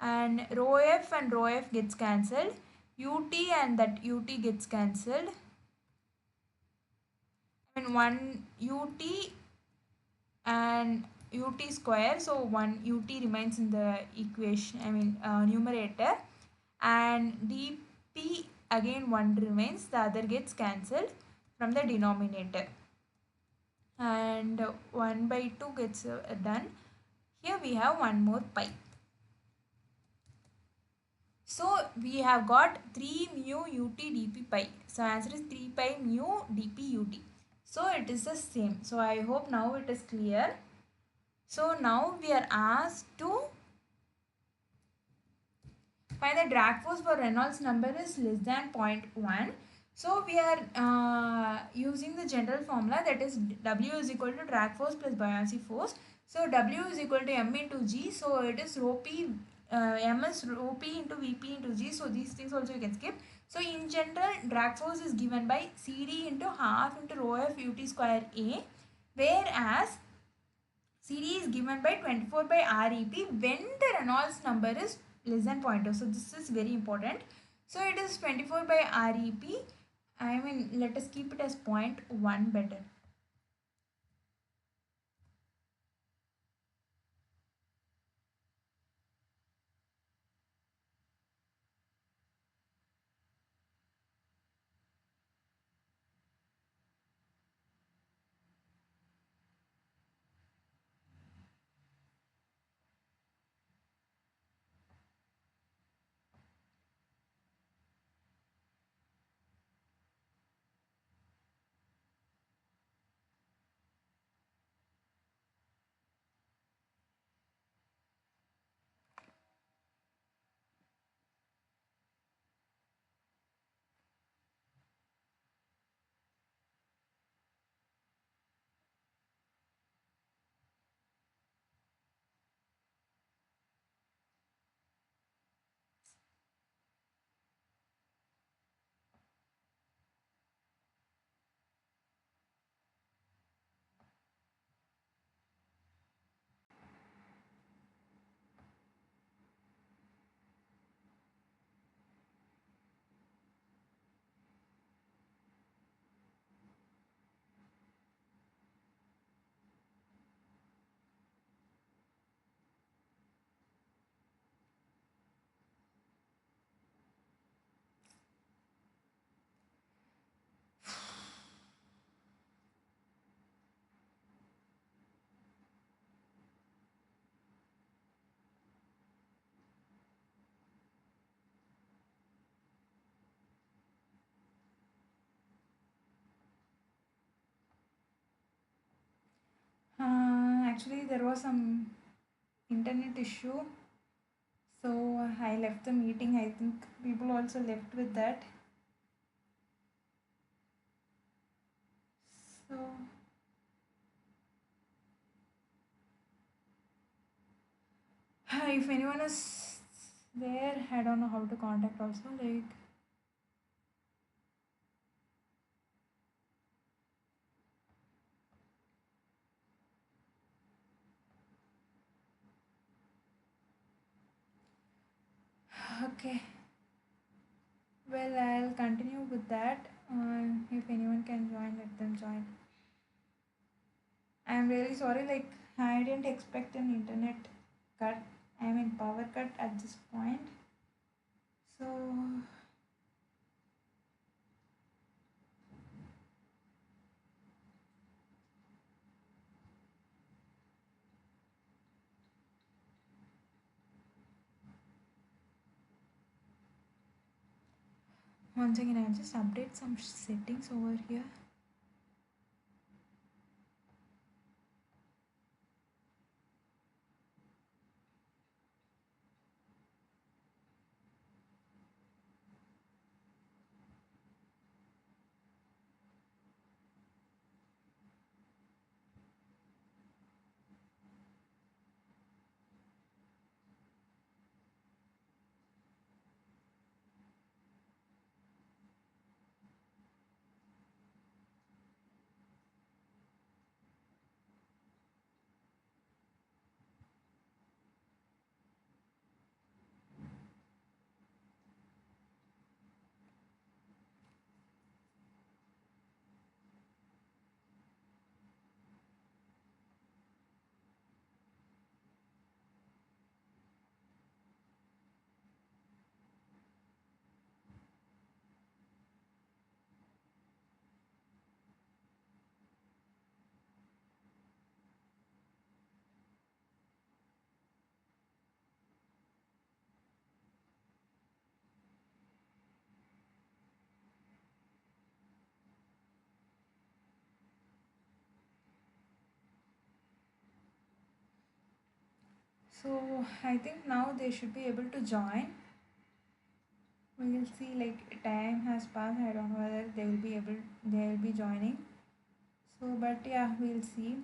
And rho F and rho F gets cancelled. UT and that UT gets cancelled. I mean 1 UT and UT square, so 1 UT remains in the equation, I mean numerator, and dP again 1 remains, the other gets cancelled from the denominator, and 1 by 2 gets done. Here we have one more pi. So we have got 3 mu ut dp pi. So answer is 3 pi mu dp ut. So it is the same. So I hope now it is clear. So now we are asked to find the drag force for Reynolds number is less than 0.1. So we are using the general formula, that is W is equal to drag force plus buoyancy force. So W is equal to M into G. So it is rho P, M is rho P into Vp into G. So these things also you can skip. So in general, drag force is given by CD into half into rho F ut square A, whereas CD is given by 24 by REP when the Reynolds number is less than 0.2. So this is very important. So it is 24 by REP. I mean, let us keep it as 0.1 better. Actually, there was some internet issue, so I left the meeting. I think people also left with that. So if anyone is there, I don't know how to contact also. Like, okay. Well, I'll continue with that. If anyone can join, let them join. I'm really sorry. Like, I didn't expect an internet cut. I mean, power cut at this point. So once again, I'll just update some settings over here. So I think now they should be able to join. We will see. Like, time has passed. I don't know whether they will be joining. So, but yeah, we'll see.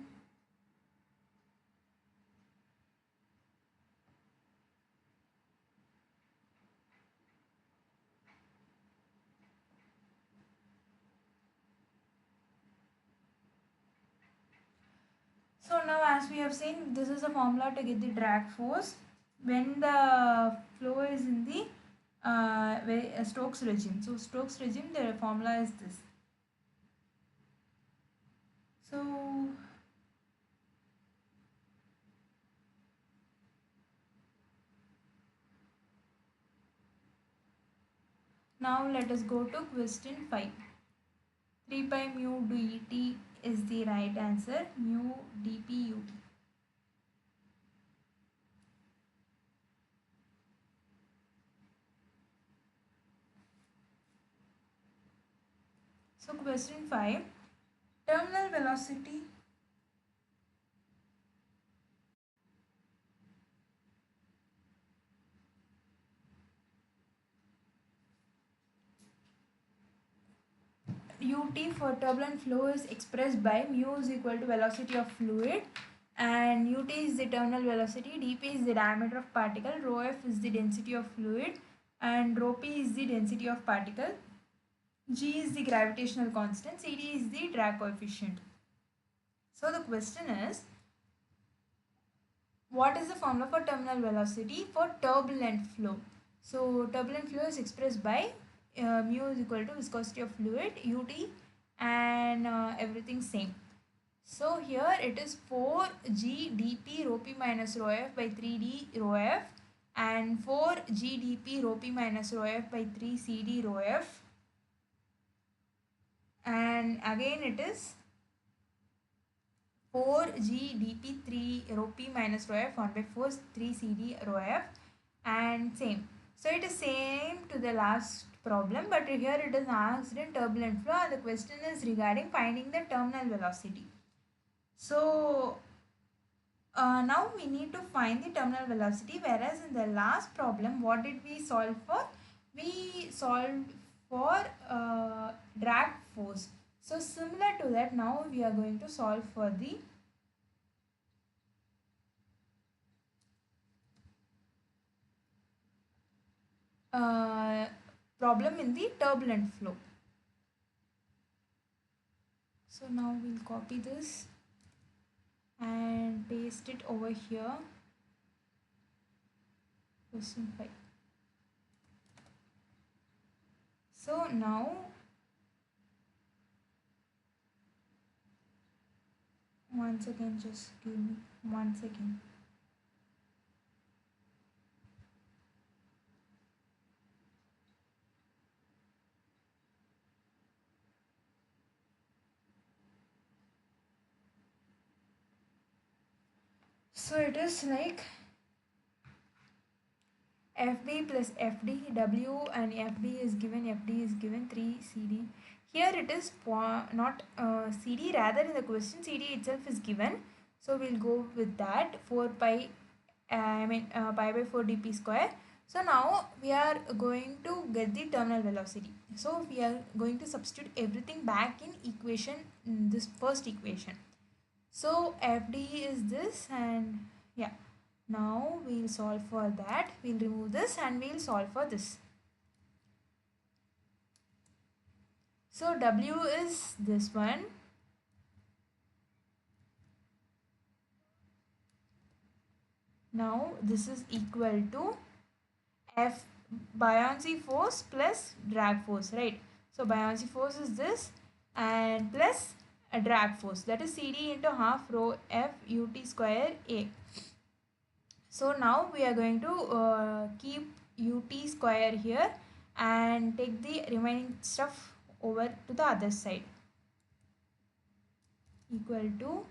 So now, as we have seen, this is a formula to get the drag force when the flow is in the Stokes regime. So Stokes regime, the formula is this. So now let us go to question 5. 3 pi mu dt is the right answer. Mu dp ut. So question 5. Terminal velocity ut for turbulent flow is expressed by mu is equal to velocity of fluid, and ut is the terminal velocity, dp is the diameter of particle, rho f is the density of fluid, and rho p is the density of particle, g is the gravitational constant, cd is the drag coefficient. So the question is, what is the formula for terminal velocity for turbulent flow? So turbulent flow is expressed by mu is equal to viscosity of fluid, ut, and everything same. So here it is 4g dp rho p minus rho f by 3d rho f, and 4g dp rho p minus rho f by 3 cd rho f, and again it is 4g dp 3 rho p minus rho f 1 by 4 3 cd rho f, and same. So it is same to the last problem, but here it is asked in turbulent flow, and the question is regarding finding the terminal velocity. So now we need to find the terminal velocity, whereas in the last problem what did we solve for? We solved for drag force. So similar to that, now we are going to solve for the problem in the turbulent flow. So now we'll copy this and paste it over here. Question 5. So now once again, just give me 1 second. So it is like FB plus FD, W and FD is given 3 CD. Here it is not CD, rather in the question CD itself is given. So we'll go with that 4 pi, pi by 4 dp square. So now we are going to get the terminal velocity. So we are going to substitute everything back in equation, in this first equation. So FD is this, and yeah, now we'll solve for that. We'll remove this and we'll solve for this. So W is this one. Now this is equal to F buoyancy force plus drag force, right? So buoyancy force is this, and plus a drag force, that is CD into half rho F ut square A. So now we are going to keep ut square here and take the remaining stuff over to the other side, equal to,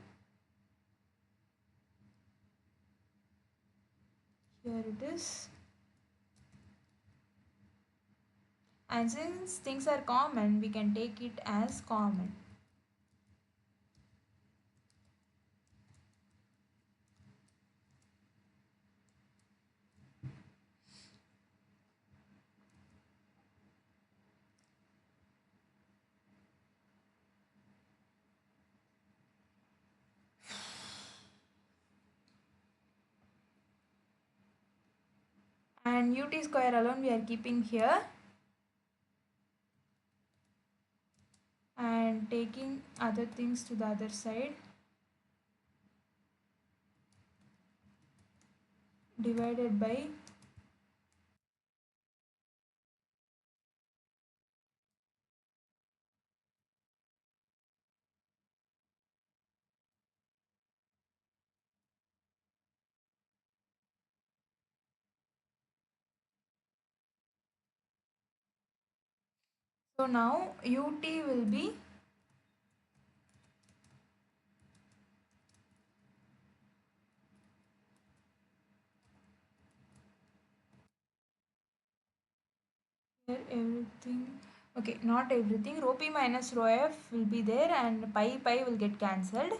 here it is, and since things are common we can take it as common. And ut square alone we are keeping here and taking other things to the other side, divided by so now ut will be here everything, okay, not everything, rho p minus rho f will be there and pi will get cancelled,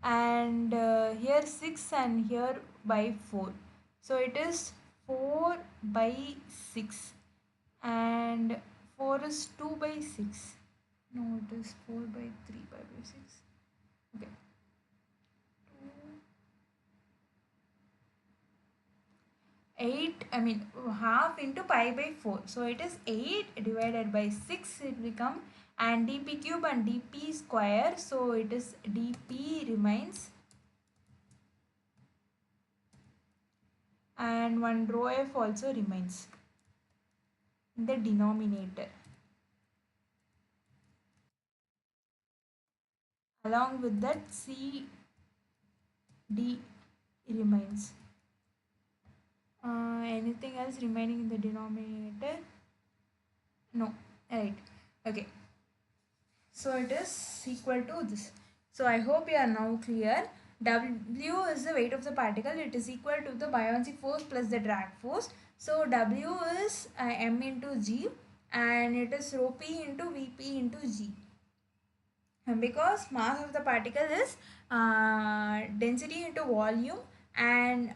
and here 6 and here by 4, so it is 4 by 6, and 4 is 2 by 6, no, it is 4 by 3 pi by 6, okay, 8, I mean half into pi by 4, so it is 8 divided by 6 it become, and dp cube and dp square, so it is dp remains, and one rho f also remains in the denominator, along with that c d remains. Anything else remaining in the denominator? No, right, okay, so it is equal to this. So I hope you are now clear. W is the weight of the particle. It is equal to the buoyancy force plus the drag force. So W is m into g, and it is rho p into Vp into g. because mass of the particle is density into volume, and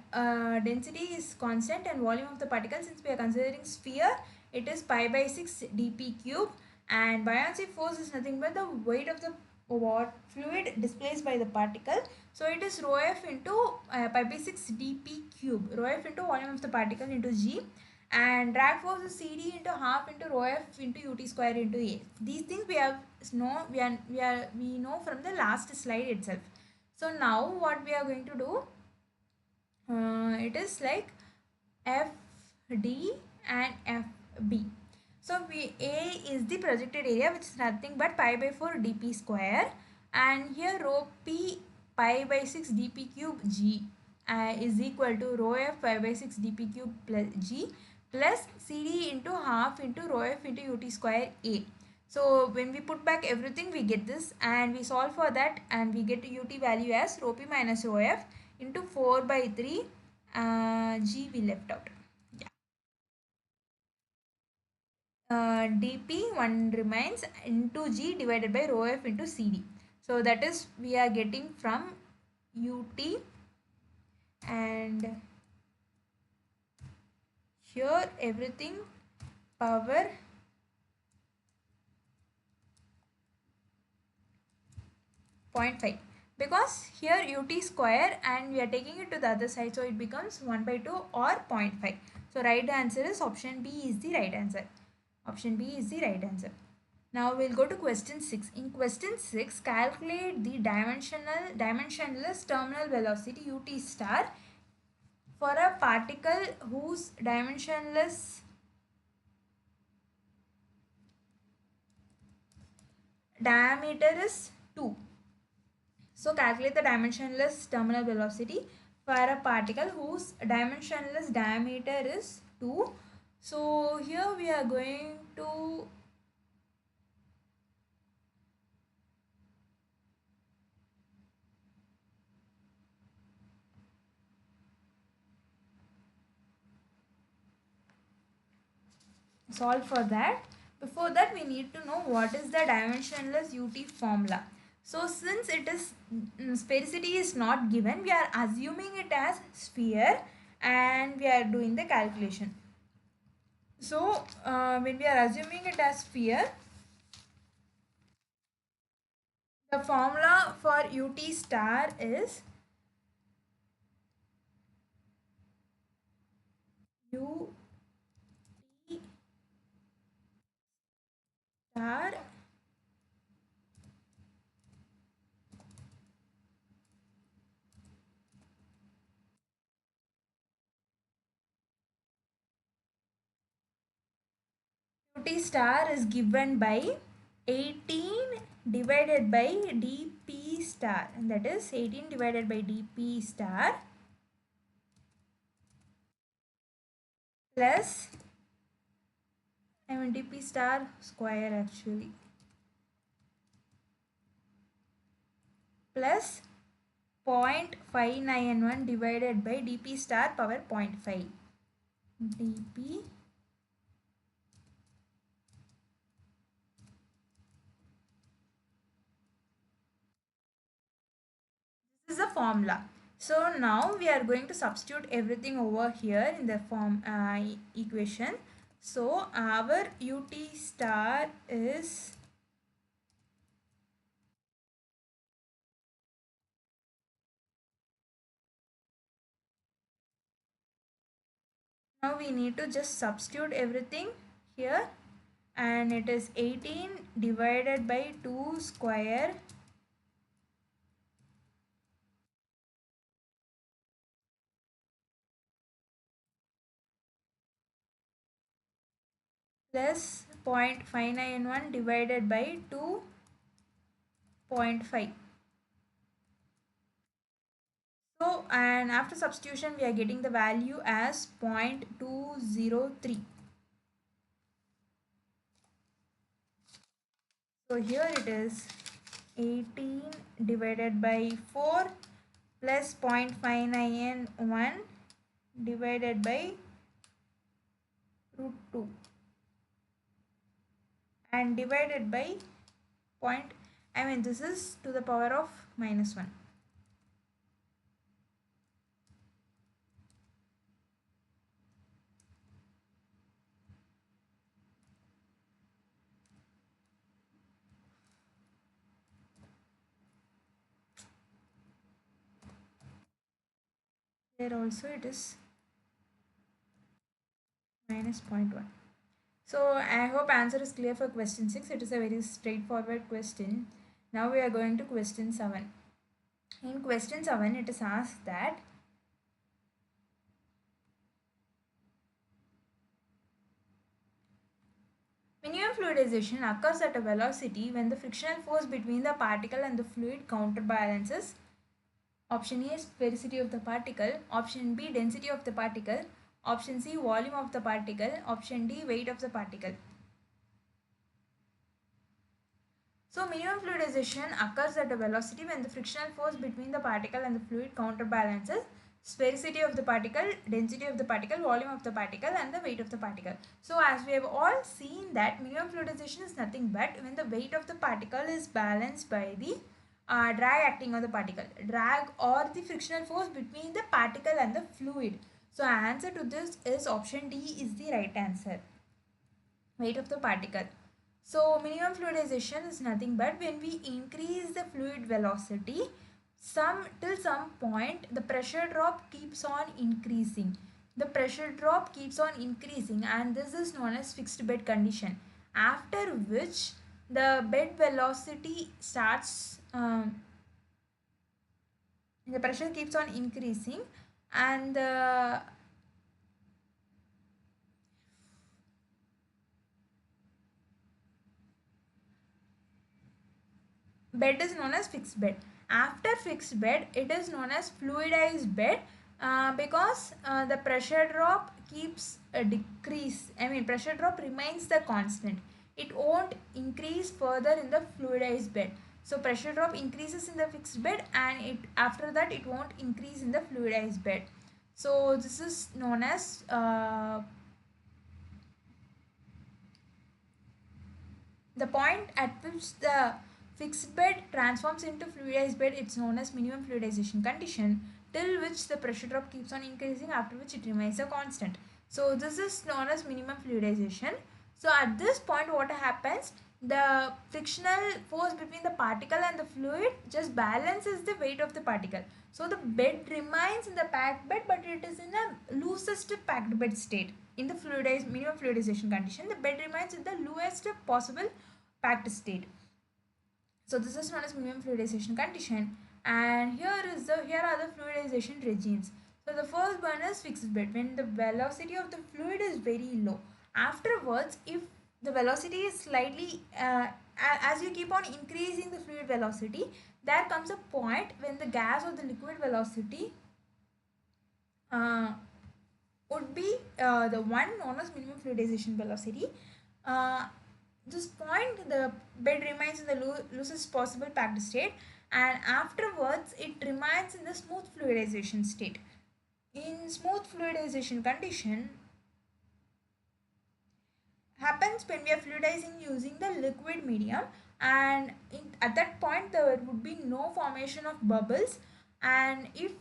density is constant and volume of the particle, since we are considering sphere, it is pi by 6 dp cube, and buoyancy force is nothing but the weight of the fluid displaced by the particle. So it is rho f into pi by 6 dp cube, rho f into volume of the particle into g, and drag force is cd into half into rho f into ut square into a. These things we know from the last slide itself. So now what we are going to do, it is like fd and fb. So a is the projected area, which is nothing but pi by 4 dp square, and here rho p pi by 6 dp cube g is equal to rho f pi by 6 dp cube plus g plus cd into half into rho f into ut square a. So when we put back everything, we get this, and we solve for that, and we get ut value as rho p minus rho f into 4 by 3 g we left out. Yeah. dp 1 remains into g divided by rho f into cd. So that is we are getting from ut, and here everything power 0.5, because here ut square and we are taking it to the other side, so it becomes 1 by 2 or 0.5. So right answer is option B is the right answer. Option B is the right answer. Now we'll go to question 6. In question 6, calculate the dimensionless terminal velocity ut star for a particle whose dimensionless diameter is 2. So calculate the dimensionless terminal velocity for a particle whose dimensionless diameter is 2. So here we are going to solve for that. Before that, we need to know what is the dimensionless ut formula. So since it is sphericity is not given, we are assuming it as sphere and we are doing the calculation. So when we are assuming it as sphere, the formula for ut star is ut star ut star is given by 18 divided by dp star, and that is 18 divided by dp star plus dp star square actually plus 0.591 divided by dp star power 0.5 dp. This is the formula. So now we are going to substitute everything over here in the form equation. So our ut star is, now we need to just substitute everything here, and it is 18 divided by 2 square plus 0.591 divided by 2.5. So, and after substitution we are getting the value as 0.203. So here it is 18 divided by 4 plus 0.591 divided by root 2 and divided by point, I mean this is to the power of -1. Here also it is minus 0.1. So I hope answer is clear for question 6. It is a very straightforward question. Now we are going to question 7. In question 7 it is asked that minimum fluidization occurs at a velocity when the frictional force between the particle and the fluid counterbalances. Option A, sphericity of the particle. Option B, density of the particle. Option C, volume of the particle. Option D, weight of the particle. So minimum fluidization occurs at a velocity when the frictional force between the particle and the fluid counterbalances sphericity of the particle, density of the particle, volume of the particle and the weight of the particle. So as we have all seen that minimum fluidization is nothing but when the weight of the particle is balanced by the drag acting on the particle, drag or the frictional force between the particle and the fluid. So answer to this is option D is the right answer, weight of the particle. So minimum fluidization is nothing but when we increase the fluid velocity till some point the pressure drop keeps on increasing. The pressure drop keeps on increasing and this is known as fixed bed condition. After which the bed velocity starts, the pressure keeps on increasing and the bed is known as fixed bed. After fixed bed, it is known as fluidized bed because the pressure drop keeps a decrease. I mean pressure drop remains the constant. It won't increase further in the fluidized bed. So pressure drop increases in the fixed bed and it after that it won't increase in the fluidized bed. So this is known as the point at which the fixed bed transforms into fluidized bed, it's known as minimum fluidization condition, till which the pressure drop keeps on increasing, after which it remains a constant. So this is known as minimum fluidization. So at this point what happens, the frictional force between the particle and the fluid just balances the weight of the particle. So the bed remains in the packed bed but it is in a loosest packed bed state. In the minimum fluidization condition, the bed remains in the lowest possible packed state. So this is known as minimum fluidization condition. And here are the fluidization regimes. So the first one is fixed bed, when the velocity of the fluid is very low. Afterwards, if the velocity is slightly as you keep on increasing the fluid velocity, there comes a point when the gas or the liquid velocity uh, would be the one known as minimum fluidization velocity. Uh, this point the bed remains in the loosest possible packed state and afterwards it remains in the smooth fluidization state. In smooth fluidization condition happens when we are fluidizing using the liquid medium and at that point there would be no formation of bubbles, and if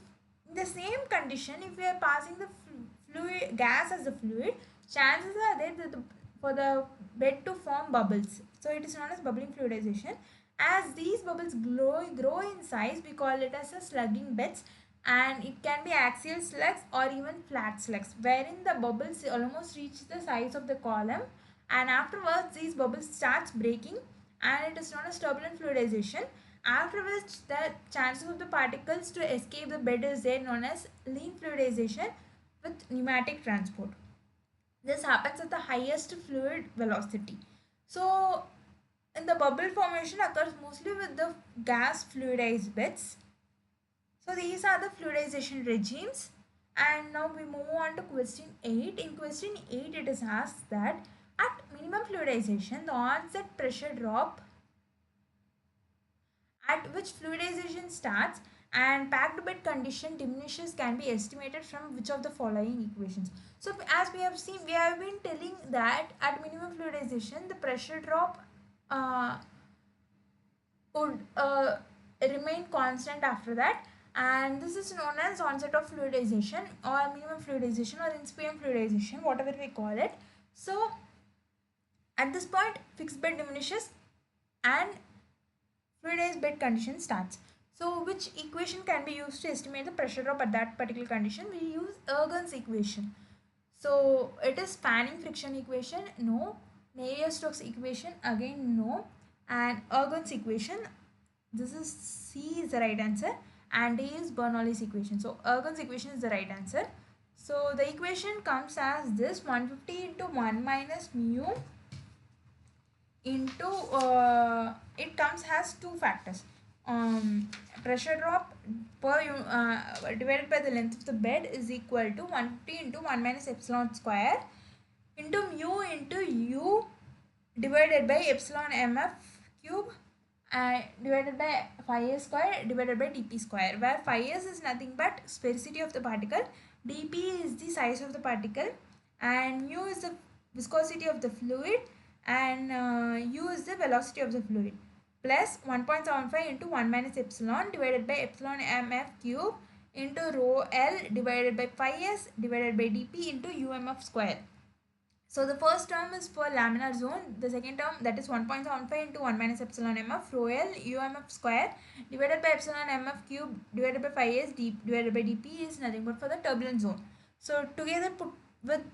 in the same condition if we are passing the fluid gas as a fluid, chances are there that for the bed to form bubbles. So it is known as bubbling fluidization. As these bubbles grow in size, we call it as a slugging beds, and it can be axial slugs or even flat slugs wherein the bubbles almost reach the size of the column and afterwards these bubbles starts breaking and it is known as turbulent fluidization, after which the chances of the particles to escape the bed is there, known as lean fluidization with pneumatic transport. This happens at the highest fluid velocity. So in the bubble formation occurs mostly with the gas fluidized beds. So these are the fluidization regimes. And now we move on to question 8. In question 8 it is asked that at minimum fluidization the onset pressure drop at which fluidization starts and packed bed condition diminishes can be estimated from which of the following equations. So as we have seen, we have been telling that at minimum fluidization the pressure drop uh, would remain constant after that, and this is known as onset of fluidization or minimum fluidization or incipient fluidization, whatever we call it. So at this point fixed bed diminishes and fluidized bed condition starts. So which equation can be used to estimate the pressure drop at that particular condition? We use Ergun's equation. So it is spanning friction equation, no. Navier-Stokes equation, again no. And Ergun's equation, this is C is the right answer, and D is Bernoulli's equation. So Ergun's equation is the right answer. So the equation comes as this: 150 into 1 minus mu into it comes has two factors, pressure drop divided by the length of the bed is equal to 150 into 1 minus epsilon square into mu into u divided by epsilon mf cube divided by phi s square divided by dp square, where phi s is nothing but sphericity of the particle, dp is the size of the particle, and mu is the viscosity of the fluid, and u is the velocity of the fluid, plus 1.75 into 1 minus epsilon divided by epsilon mf cube into rho l divided by phi s divided by dp into umf square. So the first term is for laminar zone. The second term, that is 1.75 into 1 minus epsilon mf rho l umf square divided by epsilon mf cube divided by phi s divided by dp is nothing but for the turbulent zone. So together put with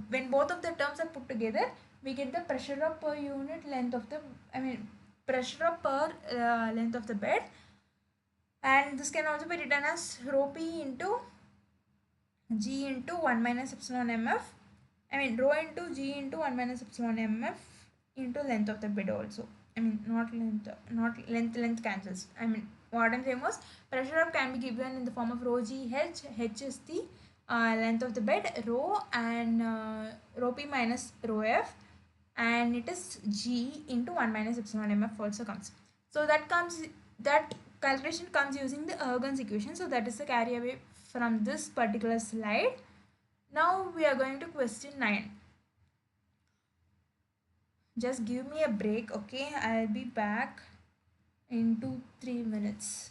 when both of the terms are put together, we get the pressure drop per unit length of the pressure drop per length of the bed, and this can also be written as rho p into g into 1 minus epsilon mf, rho into g into 1 minus epsilon mf into length of the bed also. Not length cancels. What I'm saying was pressure drop can be given in the form of rho g h. H is the length of the bed, rho, and rho p minus rho f, and it is g into 1 minus epsilon mf also comes. So that calculation comes using the Ergun's equation. So that is the carry away from this particular slide. Now we are going to question 9. Just give me a break, okay? I'll be back in 2-3 minutes.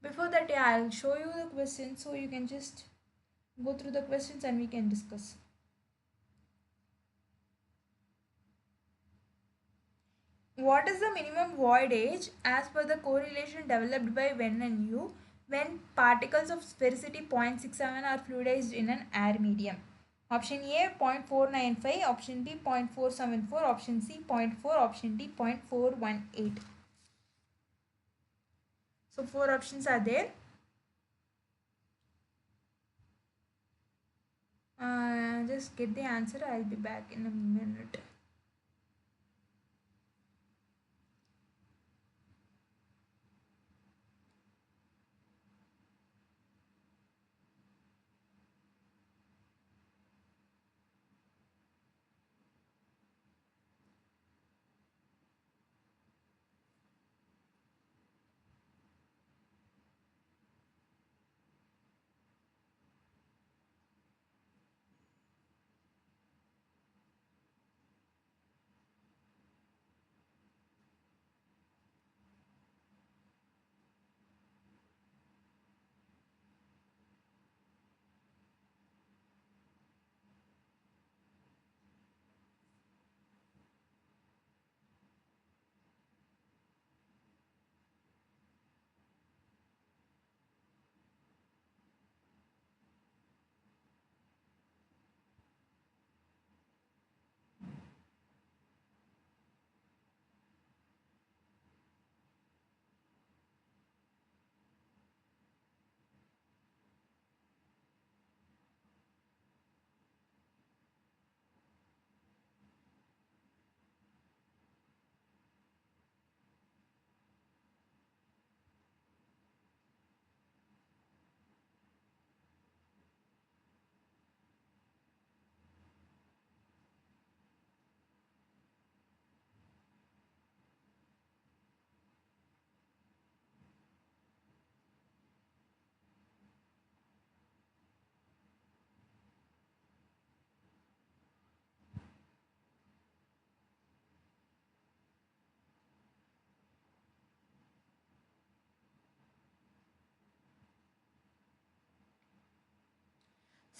Before that, yeah, I'll show you the questions so you can just go through the questions and we can discuss. What is the minimum void age as per the correlation developed by Venn and Yu when particles of sphericity 0.67 are fluidized in an air medium? Option A 0.495, option B 0.474, option C 0.4, option D 0.418. So 4 options are there. Just get the answer. I'll be back in a minute.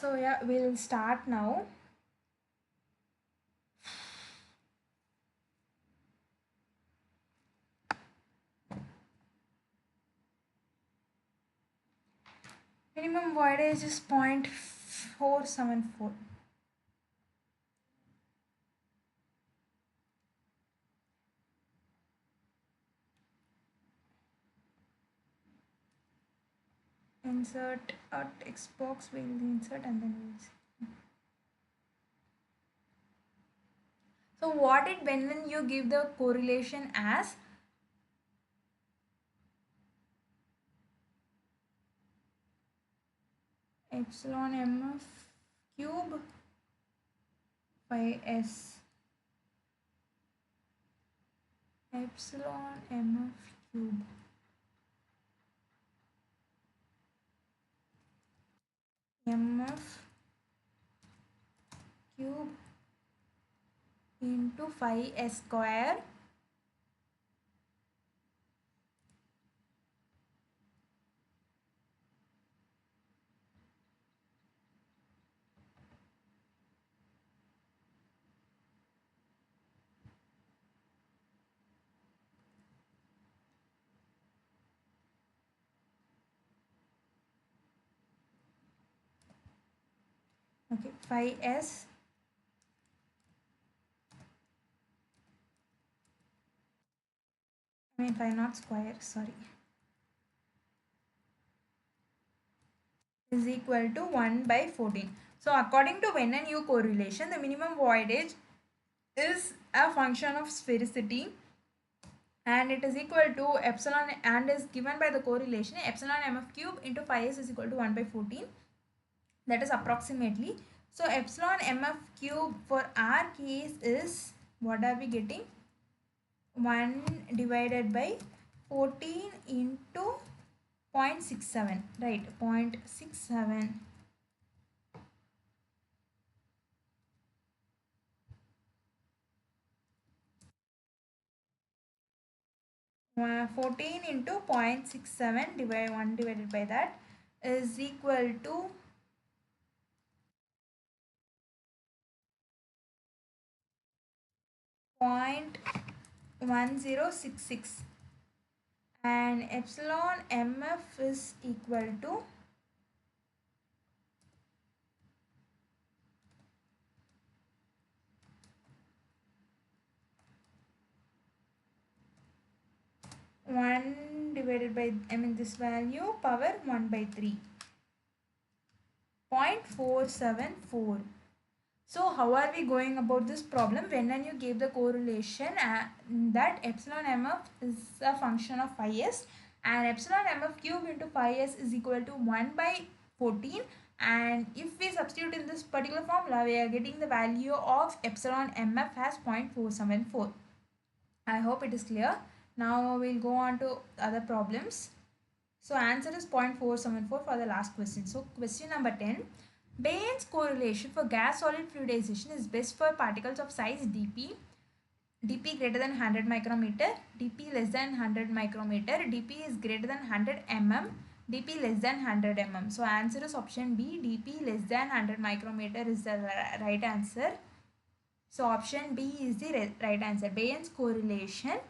So yeah, we'll start now. Minimum voidage is 0.474. Insert a text box, we'll insert and then we'll see. So what it when you give the correlation as epsilon mf cube by s epsilon mf cube mf cube into phi s square okay phi s phi not square, sorry, is equal to 1 by 14. So according to Venn and U correlation, the minimum voidage is a function of sphericity and it is equal to epsilon and is given by the correlation epsilon mf cube into phi s is equal to 1 by 14. That is approximately. So epsilon mf cube for our case is, what are we getting? 1 divided by 14 into 0.67, right? 0.67 14 into 0.67 divided 1 divided by that is equal to 0.1066 and epsilon mf is equal to 1 divided by this value power 1 by 3, 0.474. So how are we going about this problem? When you gave the correlation that epsilon mf is a function of phi s and epsilon mf cube into phi s is equal to 1 by 14, and if we substitute in this particular formula we are getting the value of epsilon mf as 0.474. I hope it is clear. Now we'll go on to other problems. So answer is 0.474 for the last question. So question number 10. Bayes' correlation for gas solid fluidization is best for particles of size dp, dp greater than 100 micrometer, dp less than 100 micrometer, dp is greater than 100 mm, dp less than 100 mm. So answer is option B, dp less than 100 micrometer is the right answer. So option B is the right answer. Bayes' correlation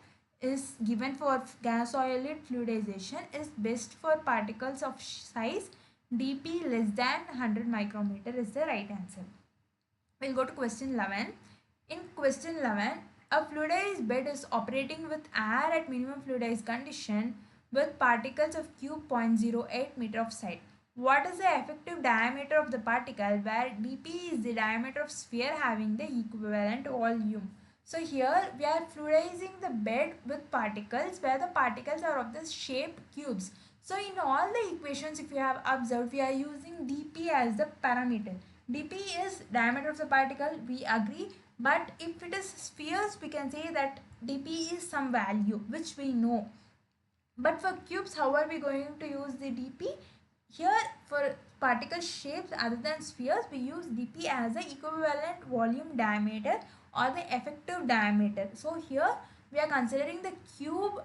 is given for gas solid fluidization is best for particles of size dp less than 100 micrometer is the right answer. We'll go to question 11. In question 11, a fluidized bed is operating with air at minimum fluidized condition with particles of cube 0.08 meter of side. What is the effective diameter of the particle where dp is the diameter of sphere having the equivalent volume? So here we are fluidizing the bed with particles where the particles are of the shape cubes. So in all the equations, if you have observed, we are using dp as the parameter. dp is diameter of the particle, we agree, but if it is spheres we can say that dp is some value which we know. But for cubes, how are we going to use the dp? Here for particle shapes other than spheres, we use dp as the equivalent volume diameter or the effective diameter. So here we are considering the cube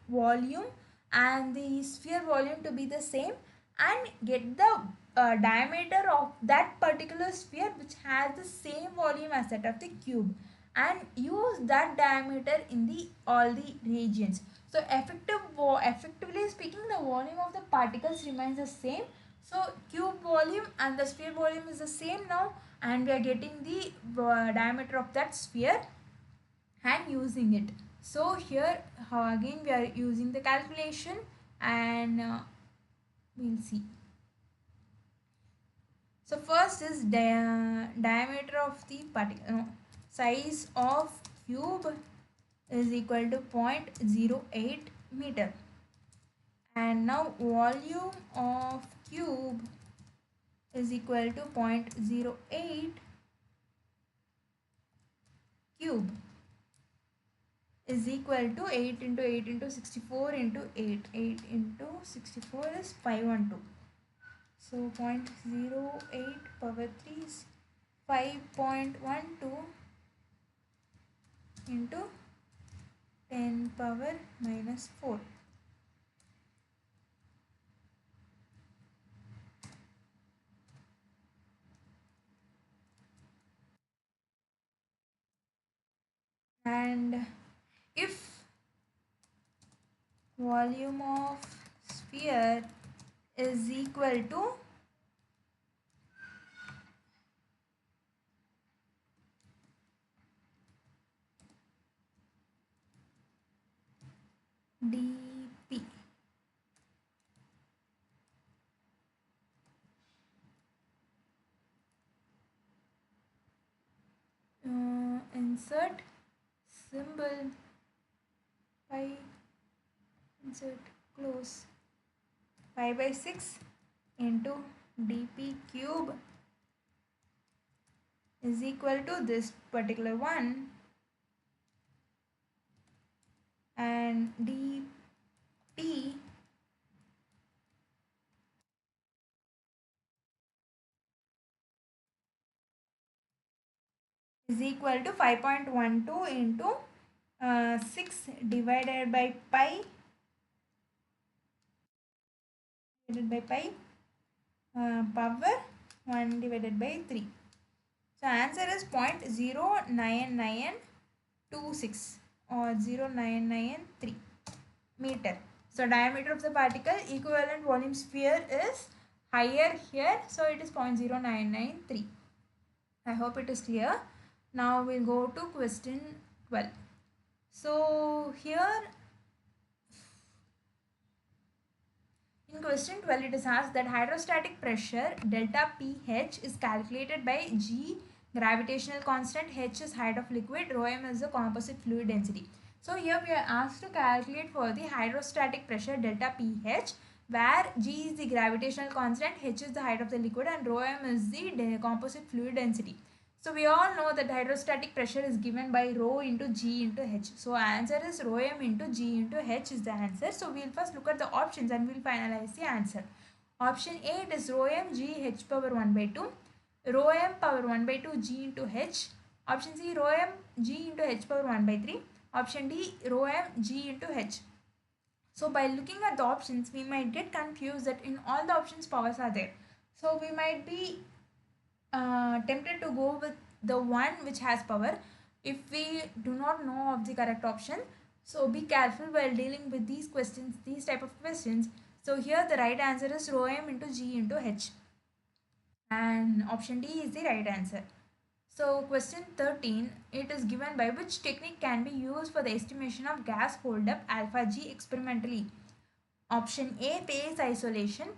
volume and the sphere volume to be the same and get the diameter of that particular sphere which has the same volume as that of the cube, and use that diameter in the all the regions. So effectively speaking, the volume of the particles remains the same. So cube volume and the sphere volume is the same now, and we are getting the diameter of that sphere and using it. So here again we are using the calculation, and we'll see. So first is diameter of the particle, no, size of cube is equal to 0.08 meter, and now volume of cube is equal to 0.08 cube is equal to 8 into 8 into 64 into 8. 8 into 64 is 512. So 0.08 power 3 is 5.12 into 10 power minus 4. And if volume of sphere is equal to dp, insert symbol pi, insert close, 5 by 6 into dp cube is equal to this particular one, and dp is equal to 5.12 into 6 divided by pi power 1 divided by 3. So answer is 0.09926 or 0.993 meter. So diameter of the particle, equivalent volume sphere is higher here, so it is 0.0993. I hope it is clear. Now we'll go to question 12. So here in question 12 it is asked that hydrostatic pressure delta pH is calculated by G, gravitational constant, H is height of liquid, rho m is the composite fluid density. So here we are asked to calculate for the hydrostatic pressure delta pH, where G is the gravitational constant, H is the height of the liquid, and rho m is the composite fluid density. So we all know that hydrostatic pressure is given by rho into G into H. So answer is rho m into G into H is the answer. So we'll first look at the options and we'll finalize the answer. Option A, it is rho m G H power 1 by 2. Rho m power 1 by 2 G into H. Option C, rho m G into H power 1 by 3. Option D, rho m G into H. So by looking at the options, we might get confused that in all the options powers are there. So we might be tempted to go with the one which has power if we do not know of the correct option. So be careful while dealing with these questions, these type of questions. So here the right answer is rho m into G into H, and option D is the right answer. So question 13, it is given by which technique can be used for the estimation of gas holdup alpha G experimentally. Option A, phase isolation.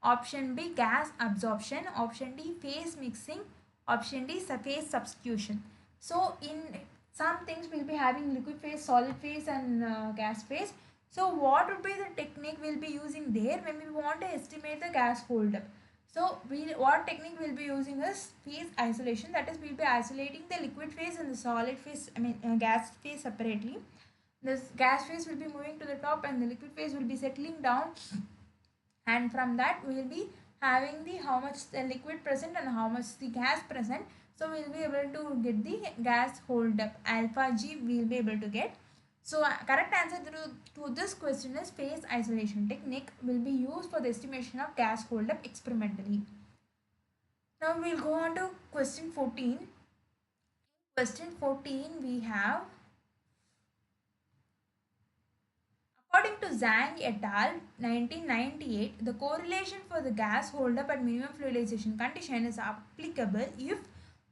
Option B, gas absorption. Option D, phase mixing. Option D, phase substitution. So in some things we'll be having liquid phase, solid phase, and gas phase. So what would be the technique we'll be using there when we want to estimate the gas holdup? So what technique we'll be using is phase isolation. That is, we'll be isolating the liquid phase and the solid phase, gas phase separately. This gas phase will be moving to the top and the liquid phase will be settling down, and from that we will be having the how much the liquid present and how much the gas present. So we will be able to get the gas holdup alpha G, we will be able to get. So correct answer to this question is phase isolation technique will be used for the estimation of gas holdup experimentally. Now we'll go on to question 14. Question 14 we have, according to Zhang et al. 1998, the correlation for the gas holdup at minimum fluidization condition is applicable if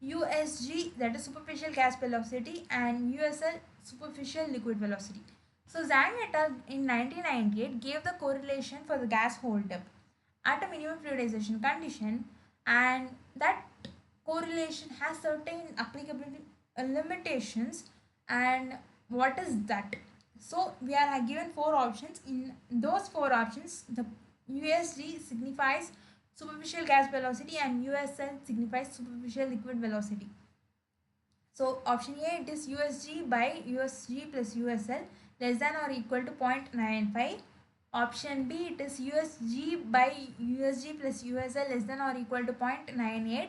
USG, that is superficial gas velocity, and USL, superficial liquid velocity. So Zhang et al. In 1998 gave the correlation for the gas holdup at a minimum fluidization condition, and that correlation has certain applicability limitations. And what is that? So we are given four options. In those four options, the USG signifies superficial gas velocity and USL signifies superficial liquid velocity. So option A, it is USG by USG plus USL less than or equal to 0.95. Option B, it is USG by USG plus USL less than or equal to 0.98.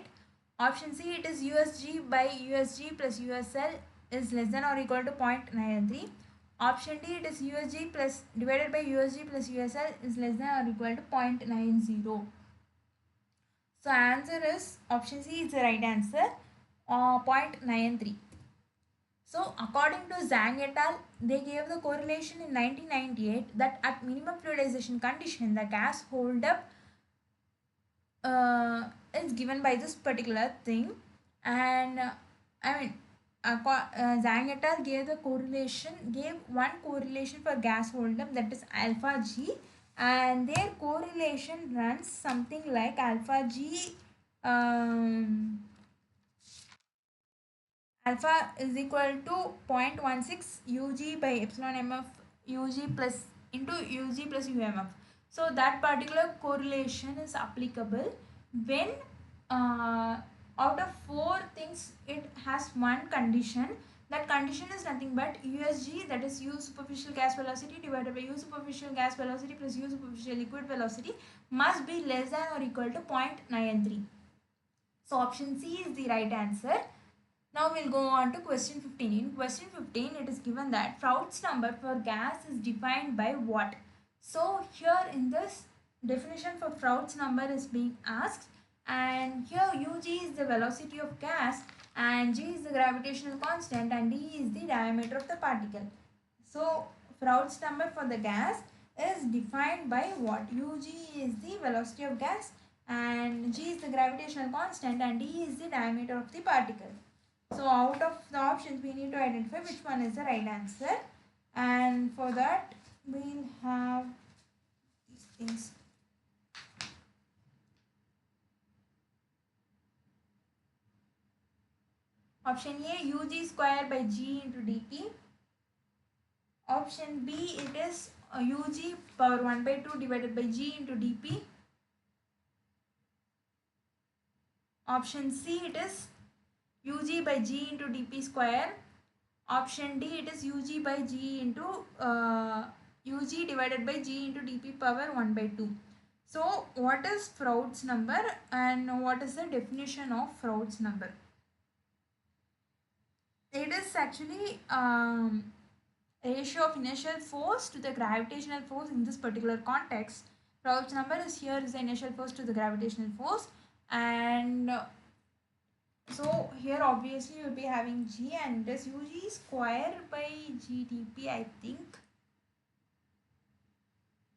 Option C, it is USG by USG plus USL is less than or equal to 0.93. Option D, it is USG plus divided by USG plus USL is less than or equal to 0.90. So answer is option C is the right answer, 0.93. So according to Zhang et al., they gave the correlation in 1998 that at minimum fluidization condition, the gas holdup is given by this particular thing. And I mean, Zhang et al. Gave one correlation for gas holdup, that is alpha G, and their correlation runs something like alpha G alpha is equal to 0.16 ug by epsilon mf ug plus into ug plus umf. So that particular correlation is applicable when out of four things it has one condition. That condition is nothing but USG, that is U superficial gas velocity divided by U superficial gas velocity plus U superficial liquid velocity, must be less than or equal to 0.93. So option C is the right answer. Now we'll go on to question 15. In question 15, it is given that Froude's number for gas is defined by what? So here in this definition for Froude's number is being asked, and here Ug is the velocity of gas and G is the gravitational constant and D is the diameter of the particle. So Froude's number for the gas is defined by what? Ug is the velocity of gas and G is the gravitational constant and D is the diameter of the particle. So out of the options, we need to identify which one is the right answer, and for that we'll have these things. Option A, Ug square by G into dp. Option B, it is Ug power 1 by 2 divided by G into dp. Option C, it is Ug by G into dp square. Option D, it is Ug by G into Ug divided by G into dp power 1 by 2. So what is Froude's number and what is the definition of Froude's number? It is actually ratio of inertial force to the gravitational force in this particular context. Froude's number is here is the inertial force to the gravitational force, and so here obviously you will be having G and this Ug square by G dp, I think.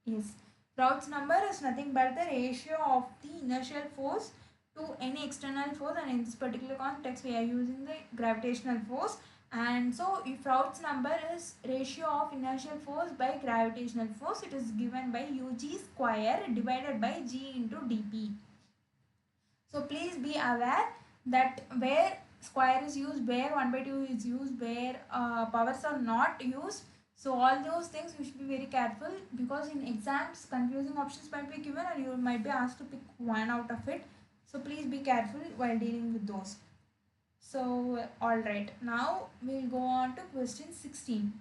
Yes, Froude's number is nothing but the ratio of the inertial force to any external force, and in this particular context we are using the gravitational force. And so if Froude's number is ratio of inertial force by gravitational force, it is given by Ug square divided by G into dp. So please be aware that where square is used, where 1 by 2 is used, where powers are not used. So all those things you should be very careful, because in exams confusing options might be given and you might be asked to pick one out of it. So please be careful while dealing with those. So alright, now we'll go on to question 16.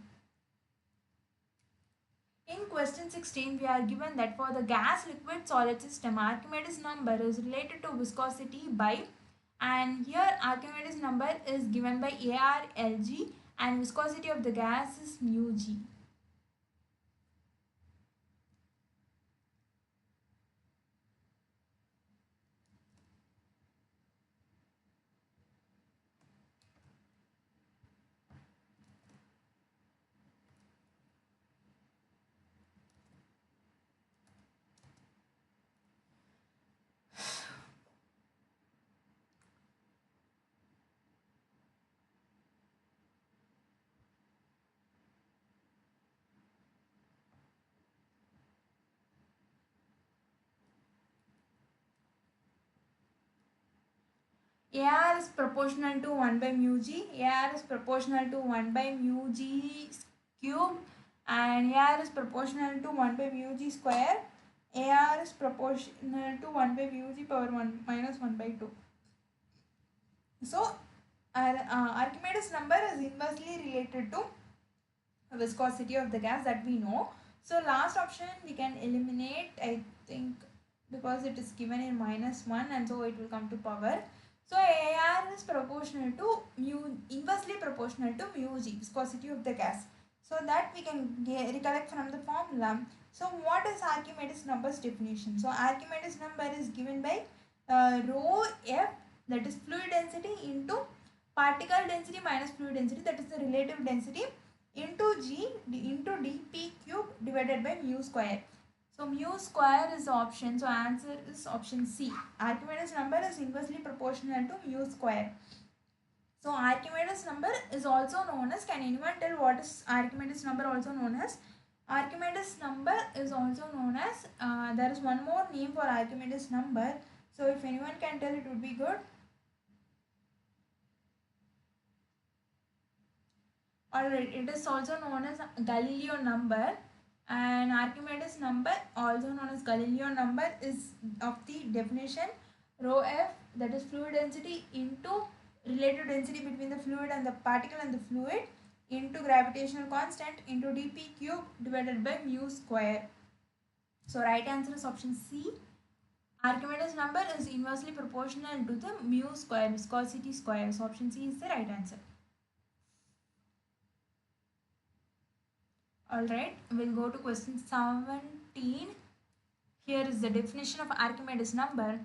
In question 16, we are given that for the gas liquid solid system, Archimedes number is related to viscosity by, and here Archimedes number is given by ARLG and viscosity of the gas is mu g. AR is proportional to 1 by mu g, AR is proportional to 1 by mu g cube, and AR is proportional to 1 by mu g square. AR is proportional to 1 by mu g power 1 minus 1 by 2. So our Archimedes number is inversely related to viscosity of the gas, that we know. So last option we can eliminate, I think, because it is given in -1, and so it will come to power. So AR is proportional to inversely proportional to mu g, viscosity of the gas. So that we can recollect from the formula. So what is Archimedes number's definition? So Archimedes number is given by rho F, that is fluid density, into particle density minus fluid density, that is the relative density, into G into dP cube divided by mu square. So mu square is the option. So answer is option C. Archimedes number is inversely proportional to mu square. So Archimedes number is also known as, can anyone tell what is Archimedes number also known as? Archimedes number is also known as, there is one more name for Archimedes number. So if anyone can tell, it would be good. Alright, it is also known as Galileo number, and Archimedes number, also known as Galileo number, is of the definition rho F, that is fluid density, into relative density between the fluid and the particle and the fluid, into gravitational constant, into dP cube divided by mu square. So right answer is option C. Archimedes number is inversely proportional to the mu square, viscosity square. So option C is the right answer. Alright, we'll go to question 17. Here is the definition of Archimedes number.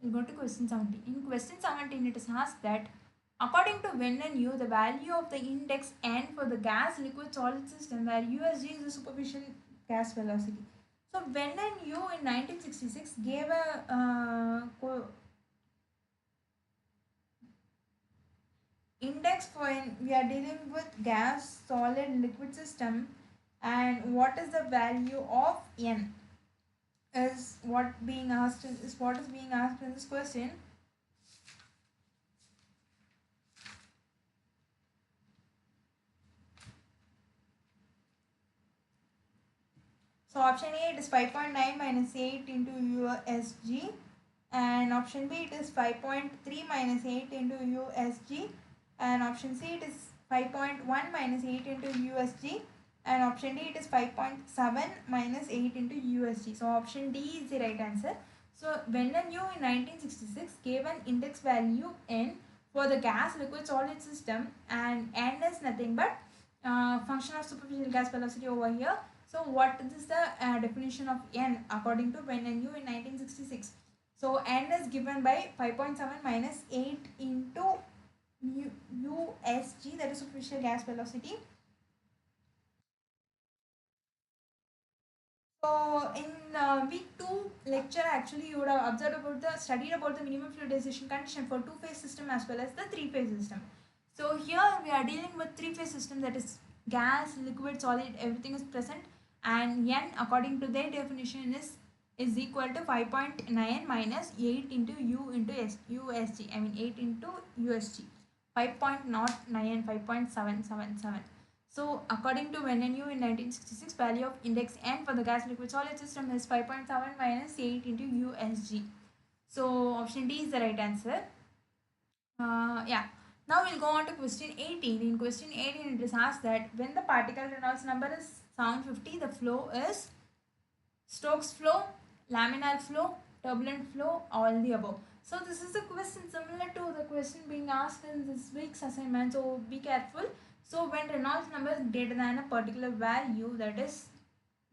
We'll go to question 17. In question 17, it is asked that according to Venn and U, the value of the index n for the gas, liquid, solid system, where USG is the superficial gas velocity. So Venn and U in 1966 gave a index for when we are dealing with gas, solid, liquid system, and what is the value of n is what is being asked in this question. So option A, it is 5.9 minus 8 into USG, and option B, it is 5.3 minus 8 into USG, and option C, it is 5.1 minus 8 into USG, and option D, it is 5.7 minus 8 into USG. So option D is the right answer. So Venn and U in 1966 gave an index value n for the gas, liquid, solid system, and n is nothing but function of superficial gas velocity over here. So what is the definition of n according to Venn and U in 1966? So n is given by 5.7 minus 8 into USG, that is superficial gas velocity. So in week 2 lecture, actually you would have studied about the minimum fluidization condition for two-phase system as well as the three-phase system. So here we are dealing with three-phase system, that is gas, liquid, solid, everything is present, and n according to their definition is equal to 5.9 minus 8 into U into USG. I mean 8 into USG. 5.09, 5.777. So according to Venn and U in 1966, value of index n for the gas, liquid, solid system is 5.7 minus 8 into USG. So option D is the right answer. Yeah. Now we'll go on to question 18. In question 18, it is asked that when the particle Reynolds number is 750, the flow is Stokes flow, laminar flow, turbulent flow, all the above. So this is a question similar to the question being asked in this week's assignment. So be careful. So when Reynolds number is greater than a particular value, that is,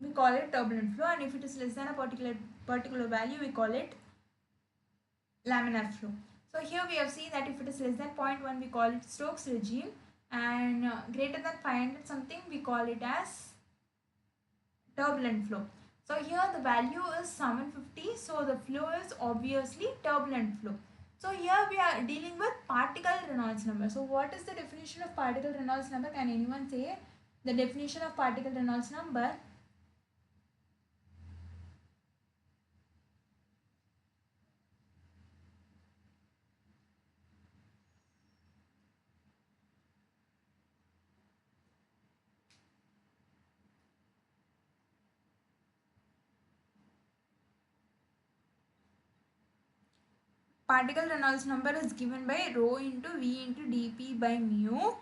we call it turbulent flow, and if it is less than a particular value, we call it laminar flow. So here we have seen that if it is less than 0.1, we call it Stokes regime, and greater than 500 something, we call it as turbulent flow. So here the value is 750, so the flow is obviously turbulent flow. So here we are dealing with particle Reynolds number. So what is the definition of particle Reynolds number? Can anyone say the definition of particle Reynolds number? particle Reynolds number is given by rho into V into dP by mu.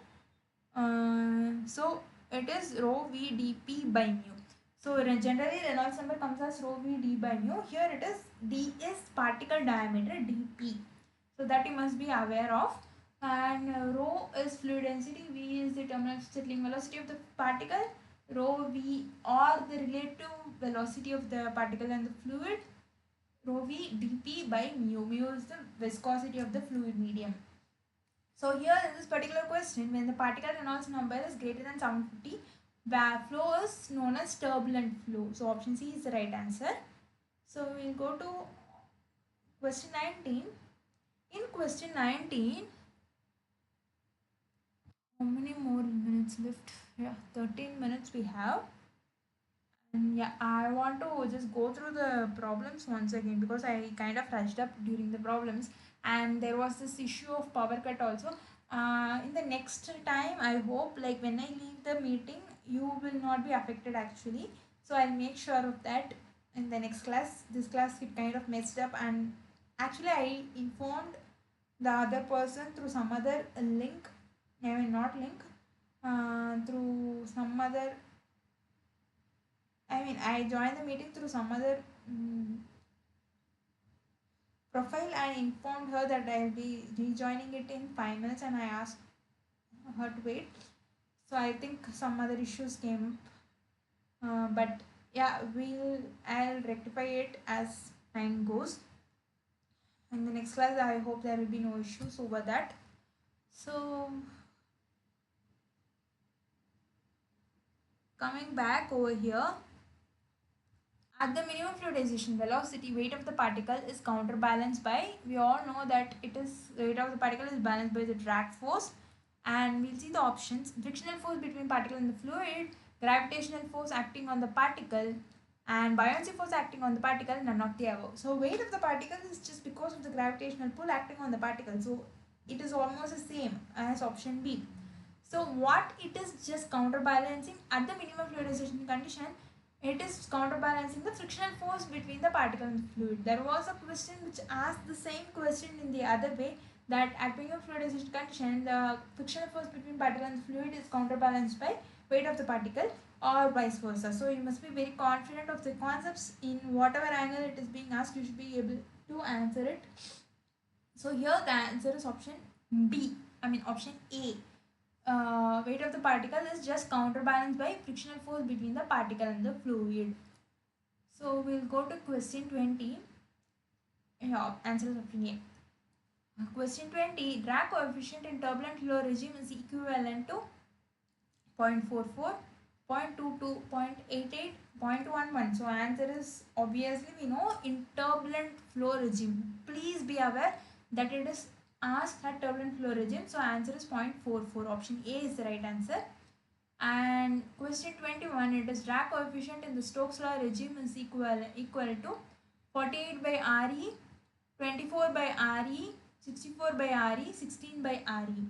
So it is rho V dP by mu. So generally Reynolds number comes as rho V d by mu. Here it is d is particle diameter dP. So that you must be aware of. And rho is fluid density, V is the terminal settling velocity of the particle, rho V or the relative velocity of the particle and the fluid, rho V dP by mu. Mu is the viscosity of the fluid medium. So here in this particular question, when the particle Reynolds number is greater than 750, flow is known as turbulent flow. So option C is the right answer. So we'll go to question 19. In question 19, how many more minutes left? Yeah, 13 minutes we have. And yeah, I want to just go through the problems once again because I kind of rushed up during the problems and there was this issue of power cut also. In the next time, I hope like when I leave the meeting, you will not be affected actually. So I'll make sure of that in the next class. This class it kind of messed up and actually I informed the other person through some other link. I mean not link, through some other, I joined the meeting through some other profile and informed her that I'll be rejoining it in 5 minutes and I asked her to wait. So I think some other issues came, but yeah, I'll rectify it as time goes. In the next class, I hope there will be no issues over that. So coming back over here, at the minimum fluidization velocity, weight of the particle is counterbalanced by, we all know that it is weight of the particle is balanced by the drag force, and we'll see the options: frictional force between particle and the fluid, gravitational force acting on the particle, and buoyancy force acting on the particle, none of the above. So weight of the particle is just because of the gravitational pull acting on the particle. So it is almost the same as option B. So what it is just counterbalancing at the minimum fluidization condition, it is counterbalancing the frictional force between the particle and the fluid. There was a question which asked the same question in the other way, that at minimum fluidization condition, the frictional force between particle and the fluid is counterbalanced by weight of the particle or vice versa. So you must be very confident of the concepts. In whatever angle it is being asked, you should be able to answer it. So here the answer is option B, option A. Weight of the particle is just counterbalanced by frictional force between the particle and the fluid. So we'll go to question 20. Yeah, answer is option A. Question 20, drag coefficient in turbulent flow regime is equivalent to 0.44, 0.22, 0.88, 0.11. So answer is obviously we know in turbulent flow regime. Please be aware that it is asked at turbulent flow regime. So answer is 0.44. Option A is the right answer. And question 21, it is drag coefficient in the Stokes law regime is equal to 48 by RE, 24 by RE, 64 by RE, 16 by RE.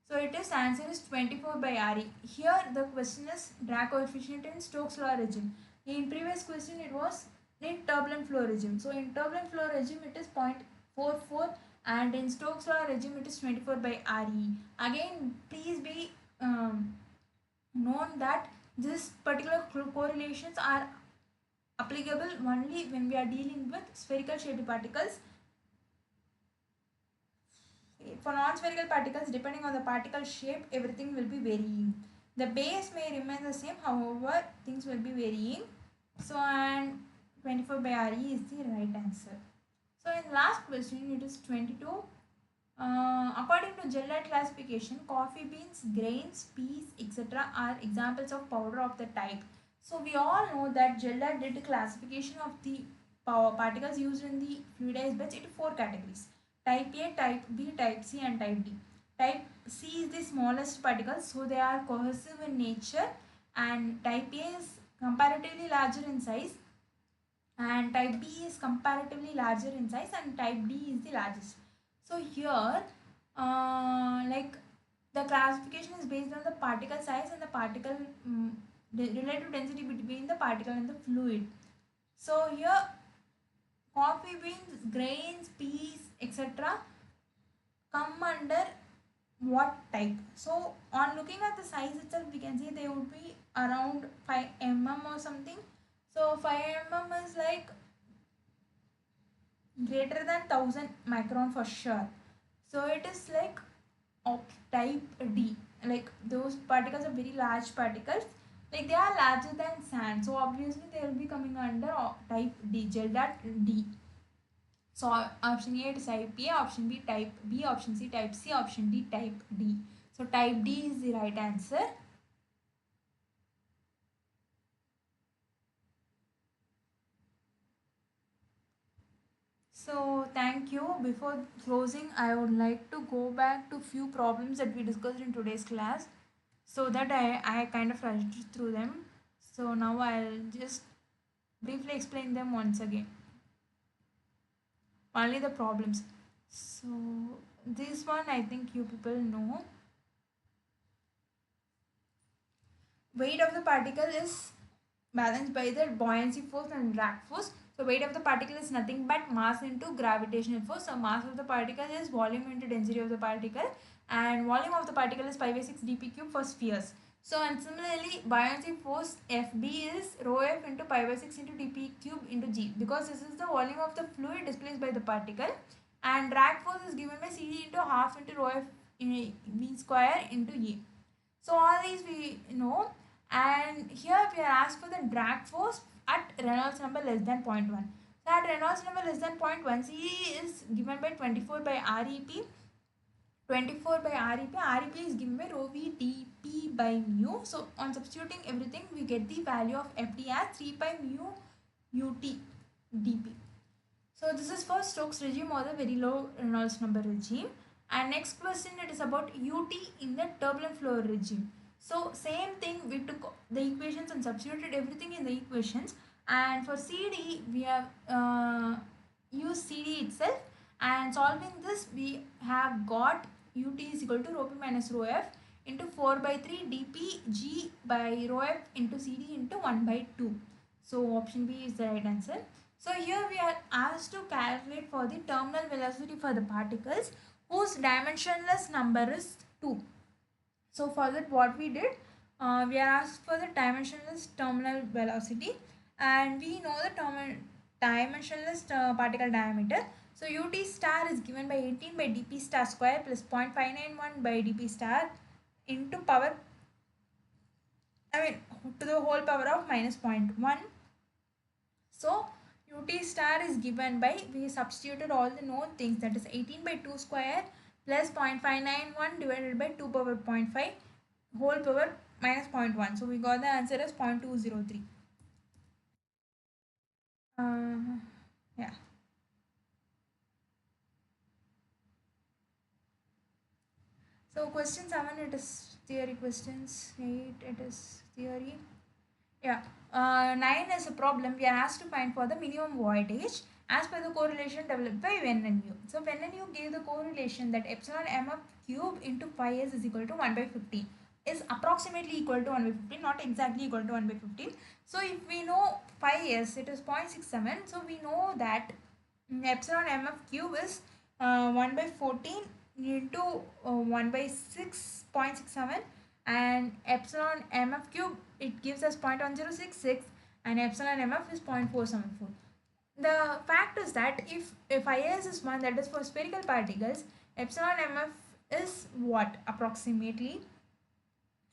So it is answer is 24 by RE. Here the question is drag coefficient in Stokes law regime. In previous question it was in turbulent flow regime. So in turbulent flow regime it is 0.44 and in Stokes law regime it is 24 by RE. Again, please be known that this particular correlations are applicable only when we are dealing with spherical shaped particles. For non-spherical particles, depending on the particle shape, everything will be varying. The base may remain the same, however, things will be varying. So, and 24 by RE is the right answer. So, in last question, it is 22. According to gel-like classification, coffee beans, grains, peas, etc. are examples of powder of the type. So, we all know that gel-like did the classification of the particles used in the fluidized beds into 4 categories: type A, type B, type C and type D. Type C is the smallest particles, so they are cohesive in nature, and type A is comparatively larger in size, and type B is comparatively larger in size, and type D is the largest. So here like the classification is based on the particle size and the particle the relative density between the particle and the fluid. So here coffee beans, grains, peas, etc. come under what type? So on looking at the size itself, we can see they would be around 5 mm or something. So 5 mm is like greater than 1000 micron for sure. So it is like of type D. Like those particles are very large particles. Like they are larger than sand. So obviously they will be coming under type D, gel that D. So option A is type A, option B type B, option C type C, option D type D. So type D is the right answer. So thank you. Before closing, I would like to go back to few problems that we discussed in today's class so that I kind of rushed through them. So now I'll just briefly explain them once again. Only the problems. So this one I think you people know. Weight of the particle is balanced by the buoyancy force and drag force. So weight of the particle is nothing but mass into gravitational force. So mass of the particle is volume into density of the particle, and volume of the particle is pi by 6 dp cube for spheres. So and similarly buoyancy force Fb is rho f into pi by 6 into dp cube into g, because this is the volume of the fluid displaced by the particle, and drag force is given by Cd into half into rho f v square into e. So all these we know, and here we are asked for the drag force at Reynolds number less than 0.1. So at Reynolds number less than 0.1, C is given by 24 by REP. 24 by REP. REP is given by rho v dP by mu. So on substituting everything, we get the value of FD as 3 pi mu ut dP. So this is for Stokes regime or the very low Reynolds number regime. And next question, it is about UT in the turbulent flow regime. So same thing, we took the equations and substituted everything in the equations. And for CD, we have used CD itself. And solving this, we have got UT is equal to rho P minus rho F into 4 by 3 dP G by rho F into CD into 1 by 2. So option B is the right answer. So here we are asked to calculate for the terminal velocity for the particles whose dimensionless number is 2. So for that what we did, we are asked for the dimensionless terminal velocity, and we know the dimensionless particle diameter. So ut star is given by 18 by dp star square plus 0.591 by dp star into power, to the whole power of minus 0.1. So ut star is given by, we substituted all the known things, that is 18 by 2 square plus 0.591 divided by 2 power 0.5 whole power minus 0.1. So we got the answer as 0.203. Yeah. So question 7, it is theory questions. 8, it is theory. Yeah. 9 is a problem. We are asked to find for the minimum voltage as per the correlation developed by Venn and Yu. So Venn and Yu gave the correlation that epsilon mf cube into phi s is equal to 1 by 15, is approximately equal to 1 by 15, not exactly equal to 1 by 15. So if we know phi s, it is 0.67. So we know that epsilon mf cube is 1 by 14 into 1 by 6.67, and epsilon mf cube, it gives us 0.1066, and epsilon mf is 0.474. The fact is that if is is 1, that is for spherical particles, epsilon mf is what approximately.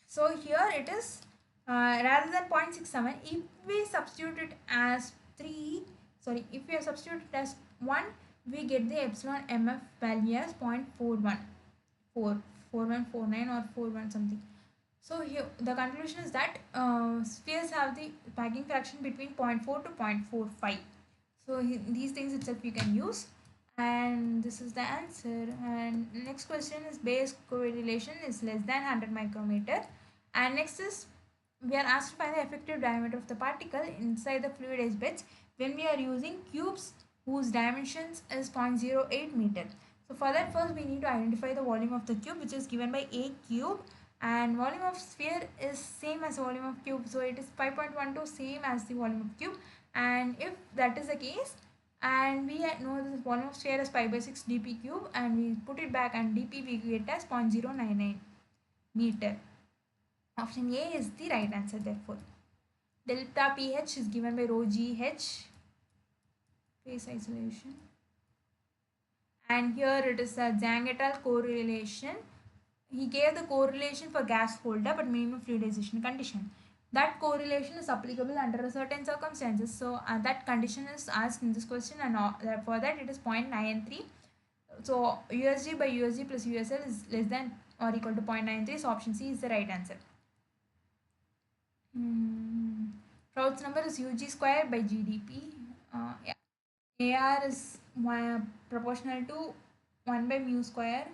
So here it is rather than 0.67, if we substitute it as 3, sorry, if we substitute it as 1, we get the epsilon mf value as 0.41, 4149 or 41 something. So here the conclusion is that spheres have the packing fraction between 0.4 to 0.45. So these things itself you can use, and this is the answer. And next question is base correlation is less than 100 micrometer, and next is we are asked to find the effective diameter of the particle inside the fluid edge beds when we are using cubes whose dimensions is 0.08 meter. So for that, first we need to identify the volume of the cube, which is given by a cube, and volume of sphere is same as volume of cube, so it is 5.12, same as the volume of cube. And if that is the case, And we know this volume of sphere is pi by 6 dp cube, and we put it back and dp we get as 0.099 meter. Option A is the right answer therefore. Delta pH is given by rho gh, phase isolation. And here it is a Zhang et al. Correlation. He gave the correlation for gas holder but minimum fluidization condition. That correlation is applicable under certain circumstances. So that condition is asked in this question, and for that it is 0.93. So USG by USG plus USL is less than or equal to 0.93. So option C is the right answer. Raoult's number is UG square by GDP. Yeah. AR is proportional to 1 by mu square.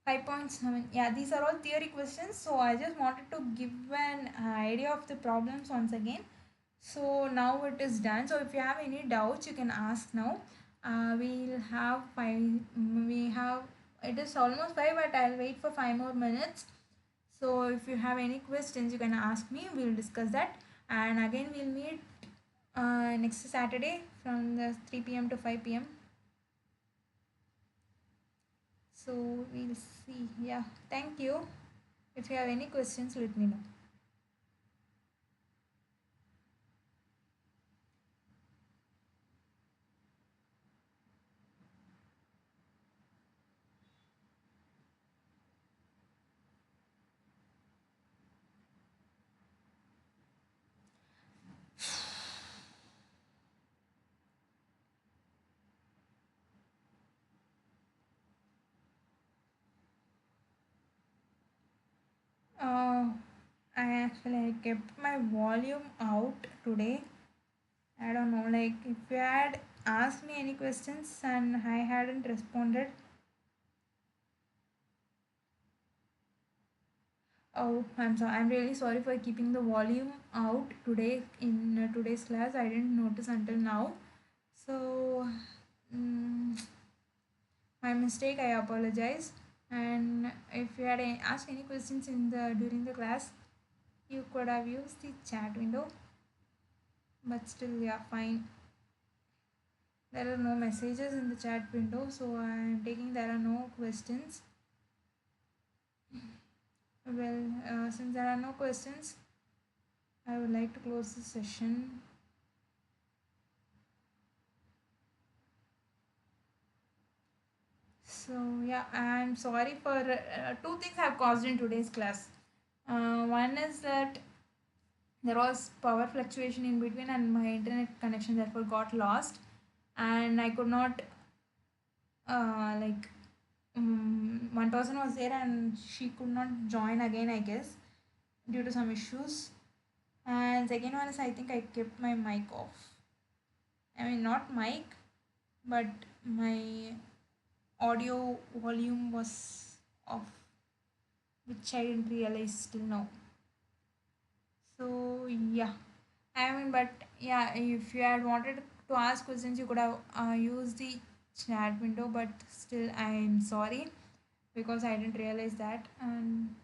5.7. Yeah, these are all theory questions. So I just wanted to give an idea of the problems once again. So now it is done. So if you have any doubts, you can ask now. We'll have five. We have. It is almost 5, but I'll wait for 5 more minutes. So if you have any questions, you can ask me. We'll discuss that. And again, we'll meet next Saturday from the 3 p.m. to 5 p.m. So we'll see. Yeah, thank you. If you have any questions, let me know. Uh, I kept my volume out today. I don't know, like if you had asked me any questions and I hadn't responded. Oh, I'm sorry. I'm really sorry for keeping the volume out today in today's class. I didn't notice until now. So, mm, my mistake. I apologize. And if you had asked any questions in the during the class, you could have used the chat window. But still, yeah, fine. There are no messages in the chat window, so I am taking there are no questions. Well, since there are no questions, I would like to close the session. So yeah, I'm sorry for two things have caused in today's class. One is that there was power fluctuation in between and my internet connection therefore got lost, and I could not like one person was there and she could not join again, I guess, due to some issues. And second one is I think I kept my mic off. I mean, not mic, but my audio volume was off, which I didn't realize till now. So yeah, I mean, but yeah, if you had wanted to ask questions, you could have used the chat window. But still, I'm sorry because I didn't realize that. And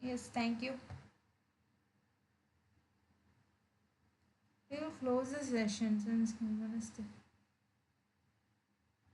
yes, thank you. We will close the session since I'm gonna stay.